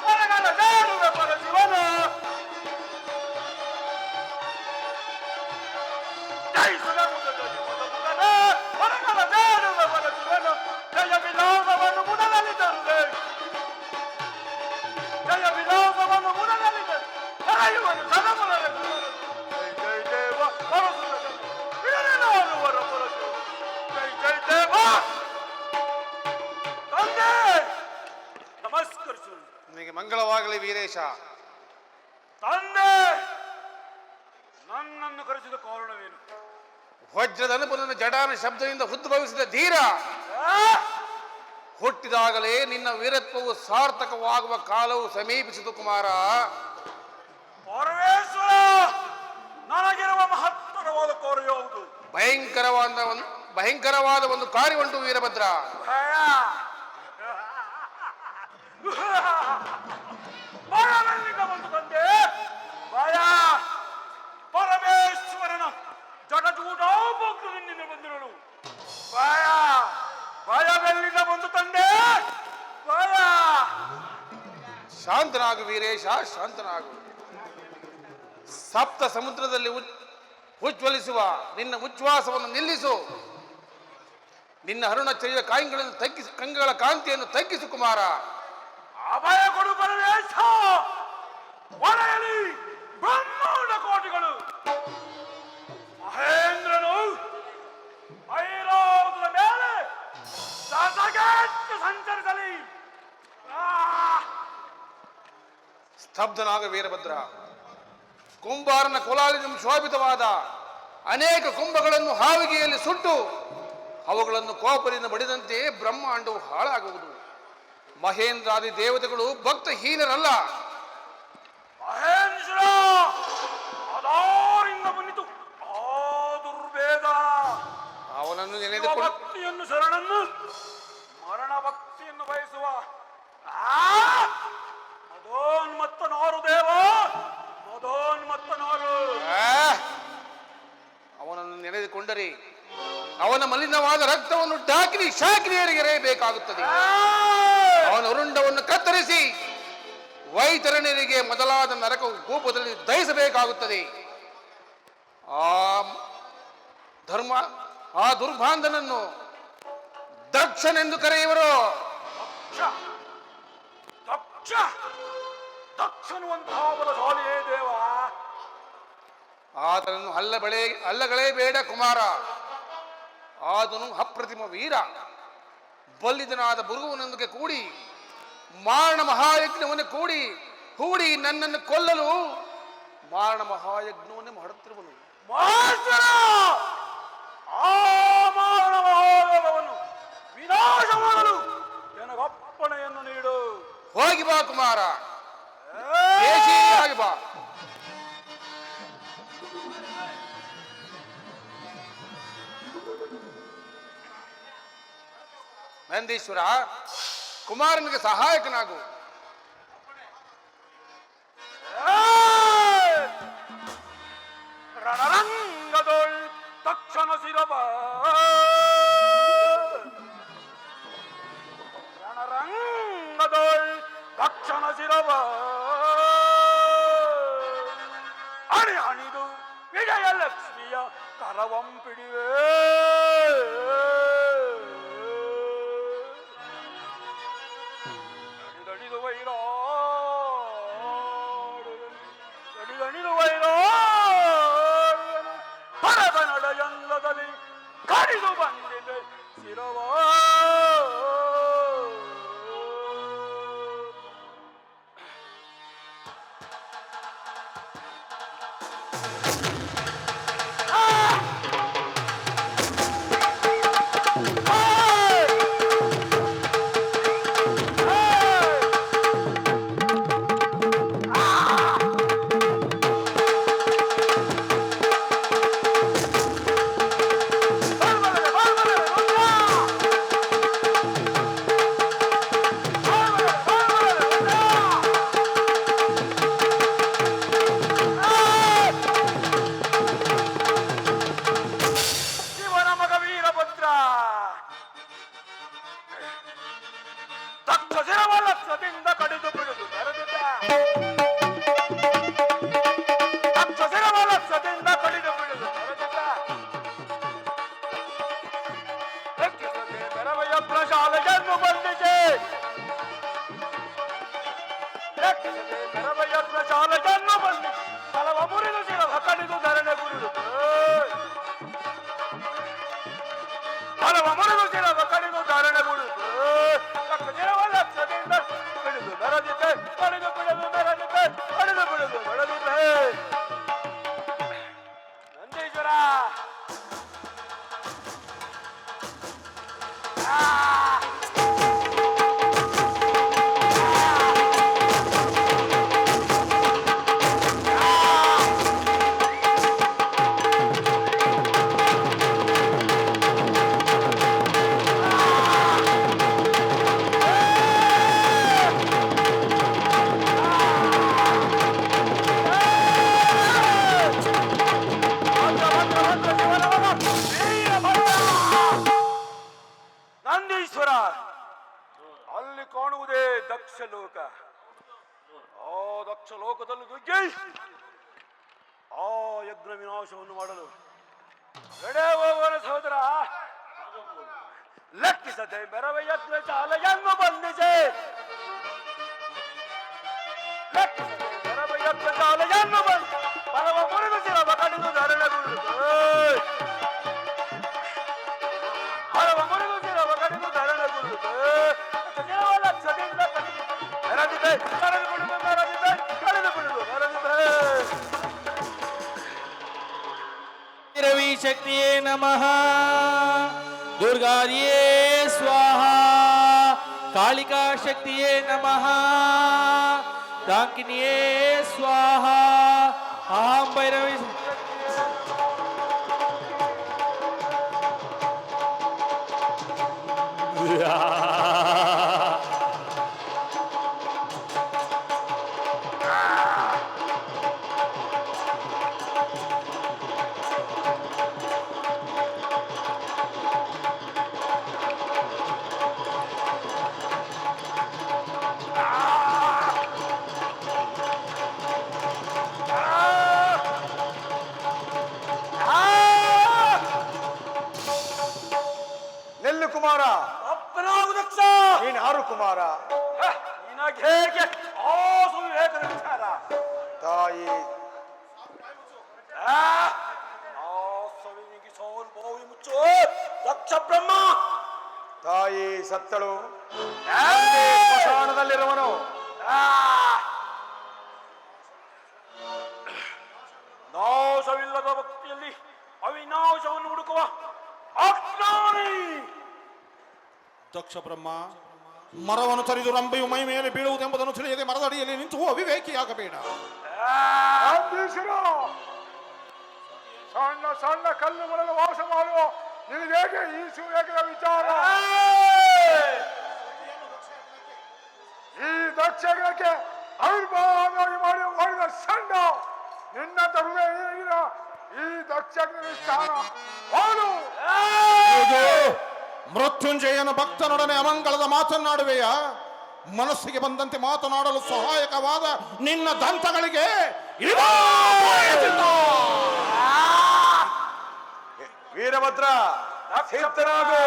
ಮರಗಳ ಜಾಡುವೆ ಪರಶಿವನ ಜಯಿಸುವೆ ಮುದದಲ್ಲಿ ಮದ ಮುದಲೇ ಮರಗಳ ಜಾಡುವೆ ಪರಶಿವನ ಜಯ ವಿಲಾಸವನ್ನು ಮುದದಲ್ಲಿ ತರುವೆ ಜಯ ವಿಲಾಸವನ್ನು ಮುದದಲ್ಲಿ ಹರೆಯುವನು ಸದಮುಲರ ಜೈ ಜೈ ದೇವ ಪರಸುರ ವರ ಪರಶಿವ ಜೈ ಜೈ ದೇವ ತಂದೆ ನಮಸ್ಕರಿಸು ನಿನಗೆ ಮಂಗಳವಾಗಲಿ ವೀರೇಶ. ತಂದೆ ನನ್ನನ್ನು ಕರೆಸಿದ ಕಾರಣವೇನು? ವಜ್ರದ ಅನುಪನ ಜಡಾನ ಶಬ್ದದಿಂದ ಉದ್ಭವಿಸಿದ ಧೀರ, ಹುಟ್ಟಿದಾಗಲೇ ನಿನ್ನ ವೀರತ್ವವು ಸಾರ್ಥಕವಾಗುವ ಕಾಲವು ಸಮೀಪಿಸಿತು ಕುಮಾರ. ಪರಮೇಶ್ವರ, ನನಗಿರುವ ಮಹತ್ತರವಾದ ಕಾರ್ಯ ಯಾವುದು? ಭಯಂಕರವಾದ ಒಂದು ಕಾರ್ಯವುಂಟು ವೀರಭದ್ರ. ಭಯವೆಲ್ಲಿಂದ ಬಂತು ತಂದೆ? ಭಯ ಪರಮೇಶ್ವರನ ಜಡಜೂಡಾಭಕ್ತದಿಂದ ಬಂದಿರಲು. ಭಯವೆಲ್ಲಿಂದ ಬಂತು ತಂದೆ? ಭಯ. ಶಾಂತನಾಗು ವೀರೇಶ, ಶಾಂತನಾಗು. ಸಪ್ತ ಸಮುದ್ರದಲ್ಲಿ ಉಜ್ವಲಿಸುವ ನಿನ್ನ ಉಚ್ಛ್ವಾಸವನ್ನು ನಿಲ್ಲಿಸು. ನಿನ್ನ ಅರುಣಚರ್ಯ ಕಾಯಿಂಗಳನ್ನು ತಗ್ಗಿಸಿ, ಕಂಗಳ ಕಾಂತಿಯನ್ನು ತಗ್ಗಿಸು ಕುಮಾರ. ಅಭಯ ಕೊಡು ಪರಮೇಶ. ಹೊರೆಯಲಿ ಬ್ರಹ್ಮಾಂಡ ಕೋಟಿಗಳು. ಮಹೇಂದ್ರನು ಐರಾವತದ ಮೇಲೆ ಸಸಗೆಟ್ಟು ಸಂಚರಿಸಲಿ. ಸ್ತಬ್ಧನಾಗ ವೀರಭದ್ರ. ಕುಂಬಾರನ ಕೋಲಾಲಿನಿಂದ ಶೋಭಿತವಾದ ಅನೇಕ ಕುಂಭಗಳನ್ನು ಹಾವಿಗೆಯಲ್ಲಿ ಸುಟ್ಟು ಅವುಗಳನ್ನು ಕೋಪದಿಂದ ಬಡಿದಂತೆ ಬ್ರಹ್ಮಾಂಡವು ಹಾಳಾಗುವುದು. ಮಹೇಂದ್ರಾದಿ ದೇವತೆಗಳು ಭಕ್ತಹೀನರಲ್ಲ. ಮಹೇಂದ್ರ ಅದಾರಿಂದ ಬಂದಿತು ಆ ದುರ್ವೇದ. ಅವನನ್ನು ನೆನೆದುಕೊಂಡು ಭಕ್ತಿಯನ್ನು ಶರಣನ್ನು ಮರಣ ಭಕ್ತಿಯನ್ನು ಬಯಸುವ ಮದೋನ್ಮತ್ತನಾರು ದೇವ, ಮದೋನ್ಮತ್ತನಾರು. ಅವನನ್ನು ನೆನೆದುಕೊಂಡರೆ ಅವನ ಮಲಿನವಾದ ರಕ್ತವನ್ನು ಶಾಕಿನಿಯರಿಗೆ ಎರೆಯಬೇಕಾಗುತ್ತದೆ. ಅವನ ಉರುಂಡವನ್ನು ಕತ್ತರಿಸಿ ವೈತರಣ್ಯರಿಗೆ ಮೊದಲಾದ ನರಕ ಕೂಪದಲ್ಲಿ ದಹಿಸಬೇಕಾಗುತ್ತದೆ. ಆ ದುರ್ಬಾಂಧನನ್ನು ದಕ್ಷನೆಂದು ಕರೆಯುವರು. ದಕ್ಷನುವಂತಹ ಬಲಶಾಲಿಯೇ ದೇವ. ಆತನನ್ನು ಅಲ್ಲಗಳೇಬೇಡ ಕುಮಾರ. ಆತನು ಅಪ್ರತಿಮ ವೀರ. ಬಲ್ಲಿದನಾದ ಭೃಗುವನೊಂದಿಗೆ ಕೂಡಿ ಮಾರಣ ಮಹಾಯಜ್ಞವನ್ನು ಹೂಡಿ ನನ್ನನ್ನು ಕೊಲ್ಲಲು ಮಾರಣ ಮಹಾಯಜ್ಞವನ್ನೇ ಮಾಡುತ್ತಿರುವನು. ಆ ಮಾರಣ ಮಹಾಯೋಗವನ್ನು ವಿನಾಶ ಮಾಡಲು ನನಗಪ್ಪಣೆಯನ್ನು ನೀಡು. ಹೋಗಿ ಬಾ ಕುಮಾರ, ಆಗಿ ಬಾ. ನಂದೀಶ್ವರ, ಕುಮಾರನಿಗೆ ಸಹಾಯಕನಾಗು. ರಣರಂಗದೊಳ್ ತಕ್ಷಣ ಶಿರಬ, ರಣರಂಗದೊಳ್ ತಕ್ಷಣ ಶಿರಬ ಅಣಿ ಅಣಿದು ವಿಜಯಲಕ್ಷ್ಮಿಯ ಕರವಂಪಿಡಿವೆ. ಕಡಿದು ಬಂದಿದೆ ಶಿರವ. ದಕ್ಷ ಶಿರವ ಲಕ್ಷದಿಂದ ಕಡಿದು ಬಿಡುದು ಮೆರೆದಿದ್ದ ದಕ್ಷ ಶಿರವ ಲಕ್ಷದಿಂದ ಕಡಿದು ಬಿಡುದು ಮೆರೆದಿದ್ದ ಲೆಕ್ಕಿಸದೆ ಮೆರವ ಯಜ್ಞ ಶಾಲೆಯನ್ನು ಬಂದಿದೆ ಲೆಕ್ಕಿಸದೆ ಮೆರವ ಯಜ್ಞ ಶಾಲೆಯನ್ನು ಬಂದಿದೆ ತಲವ ಮುರಿದು ಶಿರವ ಕಡಿದು ಧರಣೆ ಬಿಡುದು ಹಲವ ಮುರಿದು ಶಿರವ ಕಡಿದು ಧಾರಣೆ ಬಿಡುದು ಲಕ್ಷ ಶಿರವ ಲಕ್ಷದಿಂದ ಬಿಡುದು ಮೆರೆದಿದ್ದೆ ಕಡಿದು ಬಿಡುದು ಮೆರೆದಿದ್ದೆ ಕಡಿದು ಬಿಡುದು ಮೆರೆದಿದ್ದೆ ನಂದೀಶ್ವರ ನಂದೀಶ್ವರ ಅಲ್ಲಿ ಕಾಣುವುದೇ ದಕ್ಷ ಲೋಕ ಆ ದಕ್ಷ ಲೋಕದಲ್ಲಿ ನುಗ್ಗಿ ಆ ಯಜ್ಞ ವಿನಾಶವನ್ನು ಮಾಡಲು ಎಡೆ ಹೋಗುವ ಸಹೋದರ ಲೆಕ್ಕಿಸದೆ ಮೆರವ ಯಜ್ಞ ಶಾಲೆಯನ್ನು ಬಂದಿದೆ ಲೆಕ್ಕಿಸದೆ ಮೆರವ ಯಜ್ಞ ಶಾಲೆಯನ್ನು ಬಂದು ಬಲವ ಮುರಿದು ಶಿರವ ಕಡಿದು ಧರಣೆ ಬಿಡುವುದು ಹಲವ ಮುರಿದು ಶಿರವ ಕಡಿದು ಧರಣೆ ಬಿಡುವುದು ಲಕ್ಷದಿಂದ ಮೆರೆದಿದೆ ಕರೆದು ಬಿಡುದು ಮೆರೆದಿದೆ ಕಡಿದು ಬಿಡುದು ಮೆರೆದಿದೆ ರವಿ ಶಕ್ತಿಯೇ ನಮಃ ದುರ್ಗಾರಿಯೇ ಸ್ವಾಹ ಕಾಳಿಕಾ ಶಕ್ತಿಯೇ ನಮಃ ದಾಂಕಿನಿಯೇ ಸ್ವಾಹ ಅಹಂ ಭೈರವಿ ನೆಲ್ಲು ಕುಮಾರ ಅಪ್ಪನಾಗು ದಕ್ಷ ನೀನು ಯಾರು ಕುಮಾರ ನಿನಗೆ ಹೇಗೆ ಆ ಸುವಿವೇಕದ ವಿಚಾರ ತಾಯಿ ಆ ಸವಿನಿಗೆ ಸೋಲು ಬೋವಿ ಮುಚ್ಚು ದಕ್ಷ ಬ್ರಹ್ಮ ತಾಯಿ ಸತ್ತಳು ಸ್ಮಶಾನದಲ್ಲಿರುವನು ನಾಶವಿಲ್ಲದ ಭಕ್ತಿಯಲ್ಲಿ ಅವಿನಾಶವನ್ನು ಹುಡುಕುವ ಅಜ್ಞಾನಿ ದಕ್ಷ ಬ್ರಹ್ಮ ಮರವನ್ನು ತರಿದು ರಂಬೆಯು ಮೈ ಮೇಲೆ ಬೀಳುವುದೆಂಬುದನ್ನು ತಿಳಿಯದೆ ಮರದಡಿಯಲ್ಲಿ ನಿಂತು ಅವಿವೇಕಿಯಾಗಬೇಡ. ಸಣ್ಣ ಸಣ್ಣ ಕಲ್ಲುಗಳನ್ನು ವಾಸ ಮಾಡುವ ನಿನಗೆ ಈ ಸುವೇಗದ ವಿಚಾರ ಈ ದಕ್ಷಕ್ಕೆ ಆವಿರ್ಭಾವವಾಗಿ ಮಾಡಿದ ಸಣ್ಣ ನಿನ್ನ ತರುವೆಯ ಈ ದಕ್ಷಜ್ಞನ ಸ್ಥಾನ ಅವನು ಮೃತ್ಯುಂಜಯನ ಭಕ್ತನೊಡನೆ ಅಮಂಗಳದ ಮಾತನಾಡುವೆಯ ಮನಸ್ಸಿಗೆ ಬಂದಂತೆ ಮಾತನಾಡಲು ಸಹಾಯಕವಾದ ನಿನ್ನ ದಂತಗಳಿಗೆ ವೀರಭದ್ರ ಸಿದ್ಧನಾಗು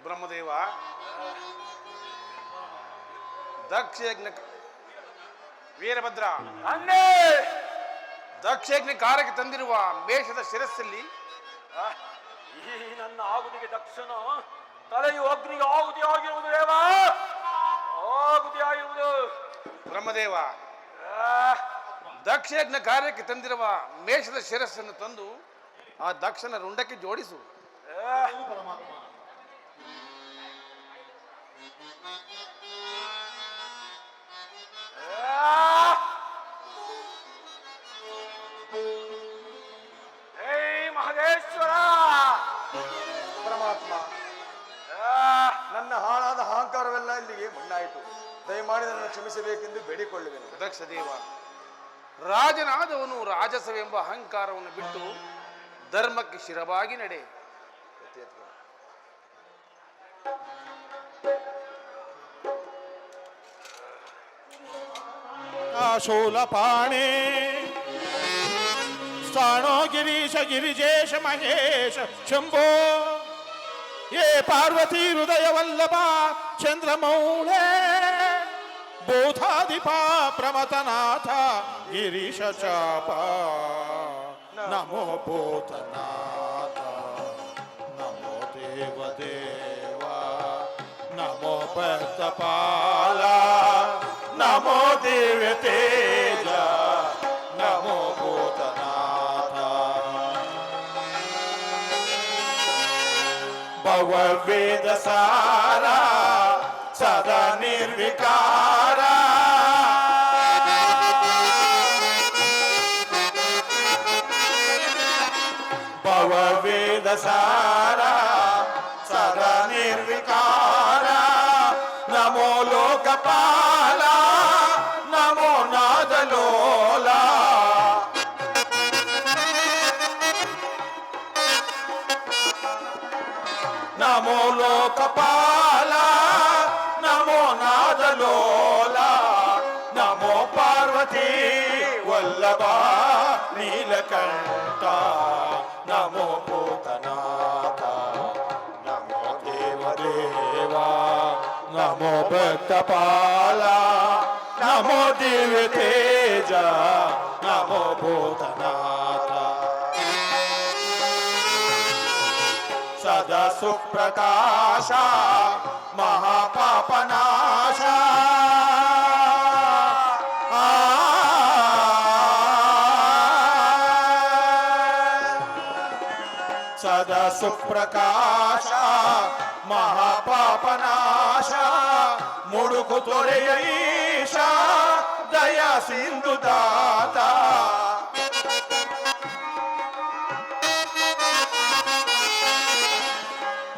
ಬ್ರಹ್ಮದೇವ, ದಕ್ಷಯಜ್ಞ ವೀರಭದ್ರ, ಅನ್ನೇ ದಕ್ಷಯಜ್ಞ ಕಾರ್ಯಕ್ಕೆ ತಂದಿರುವ ಮೇಷದ ಶಿರಸ್ಸಲ್ಲಿ ಈ ನನ್ನ ಆಗುದಿಗೆ ದಕ್ಷನ ತಲೆಯು ಅಗ್ನಿಗೆ ಆಹುತಿ ಆಗಿರುವುದು ದೇವ, ಆಹುತಿ ಆಗಿರುವುದು. ಬ್ರಹ್ಮದೇವ, ದಕ್ಷಯಜ್ಞ ಕಾರ್ಯಕ್ಕೆ ತಂದಿರುವ ಮೇಷದ ಶಿರಸ್ಸನ್ನು ತಂದು ಆ ದಕ್ಷನ ರುಂಡಕ್ಕೆ ಜೋಡಿಸು. ಹೇ ಮಹದೇಶ್ವರ, ಪರಮಾತ್ಮ, ನನ್ನ ಹಾಳಾದ ಅಹಂಕಾರವೆಲ್ಲ ಇಲ್ಲಿಗೆ ಮಣ್ಣಾಯಿತು. ದಯಮಾಡಿ ನನ್ನ ಕ್ಷಮಿಸಬೇಕೆಂದು ಬೇಡಿಕೊಳ್ಳುವೆನು. ದಕ್ಷ ದೇವ, ರಾಜನಾದವನು ರಾಜಸವೆಂಬ ಅಹಂಕಾರವನ್ನು ಬಿಟ್ಟು ಧರ್ಮಕ್ಕೆ ಶಿರವಾಗಿ ನಡೆ. ಶೂಲಪಾಣಿ ಸ್ಥಾಣೋ ಗಿರೀಶ ಗಿರಿಜೇಶ ಮಹೇಶ ಶಂಭೋ ಯೇ ಪಾರ್ವತಿ ಹೃದಯ ವಲ್ಲಭ ಚಂದ್ರಮೌಳೆ ಬೋಧಾಧಿಪ ಪ್ರಮತನಾಥ ಗಿರೀಶ ಚಾಪ ನಮೋ ಭೂತನಾಥ ನಮೋ ದೇವದೇವ ನಮೋ ಭಕ್ತಪಾಲ ನಮೋ ದಿವ್ಯ ತೇಜ ನಮೋ ಭೂತನಾಥ ಭವವೇದ ಸಾರ ಸದಾ ನಿರ್ವಿಕಾರ ಭವವೇದ ಸಾರ ಸದಾ ನಿರ್ವಿಕಾರ ನಮೋ ಲೋಕಪಾಲ ನಮೋ ನಾದಲೋಲ ನಮೋ ಲೋಕಪಾಲ ನಮೋ ನಾದಲೋಲ ನಮೋ ಪಾರ್ವತಿ ವಲ್ಲಭ ನೀಲಕಂಠ ನಮೋ ಭೂತನಾಥ ನಮೋ ದೇವದೇವ ನಮೋ ಭಕ್ತಪಾಲ ನಮೋ ದಿವ್ಯ ತೇಜ ನಮೋ ಭೂತನಾಥ ಸದಾ ಸುಪ್ರಕಾಶ ಮಹಾಪಾಪನಾಶ ಸದಾ ಸುಪ್ರಕಾಶ ಮಹಾಪಾಪನಾಶ ಮುಡುಕು ತೊರೆಯ ಈಶ ದಯ ಸಿಂಧು ದಾತ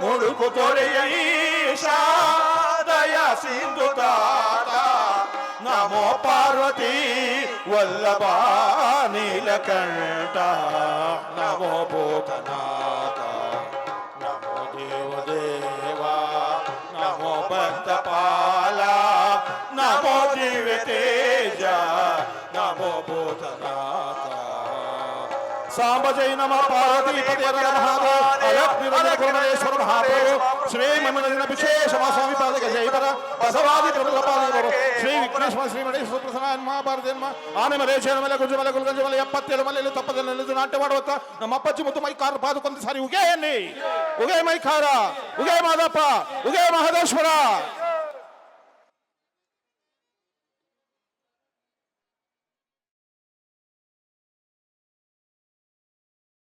ಮುಡುಕು ತೊರೆಯ ಈಶ ದಯ ಸಿಂಧು ದಾತ ನಮೋ ಪಾರ್ವತಿ ವಲ್ಲಭ ನೀಲಕಂಠ ನಮೋ ಭೂತನಾಥ ನಮೋ ದೇವದೇವ ನಮೋ ಭಕ್ತಪಾಲ ನಮೋ ದಿವ್ಯ ತೇಜ ನಮೋ ಭೂತನಾಥ ಸಾಂಬ ಜೈ ನಮ ಪಾರ್ವತಿ ಪತಿಯ ಮಹಾದೇವ ಅಲಕ್ಷ್ಮೀ ಗುರುಮರೇಶ್ವರ ಮಹಾಪ್ರಭು ಶ್ರೀ ಮಮನ ವಿಶೇಷ ಸ್ವಾಮಿ ಪಾದಕ ಜೈವರ ಬಸವಾದಿ ಪ್ರಬಲ ಪಾದಕರು ಶ್ರೀ ವಿಘ್ನೇಶ್ವರ ಶ್ರೀ ಮಣೇಶ್ವರ ಪ್ರಸನ್ನ ಮಹಾಭಾರತ ಆನೆ ಮಲೇಶ್ವರ ಮೇಲೆ ಗುಜಮಲೆ ಗುಲ್ಗಂಜ ಮಲೆ 77 ಮಲೆಯಲ್ಲಿ ತಪ್ಪದಲ್ಲಿ ನಿಲ್ಲಿದು ನಾಟ್ಯ ಮಾಡುತ್ತ ನಮ್ಮ ಅಪ್ಪಚ್ಚಿ ಮತ್ತು ಮೈಕಾರ ಪಾದಕೊಂದು ಸಾರಿ ಉಗೇ ಎನ್ನಿ ಉಗೇ ಮೈಕಾರ ಉಗೇ ಮಾದಪ್ಪ ಉಗೇ ಮಹದೇಶ್ವರ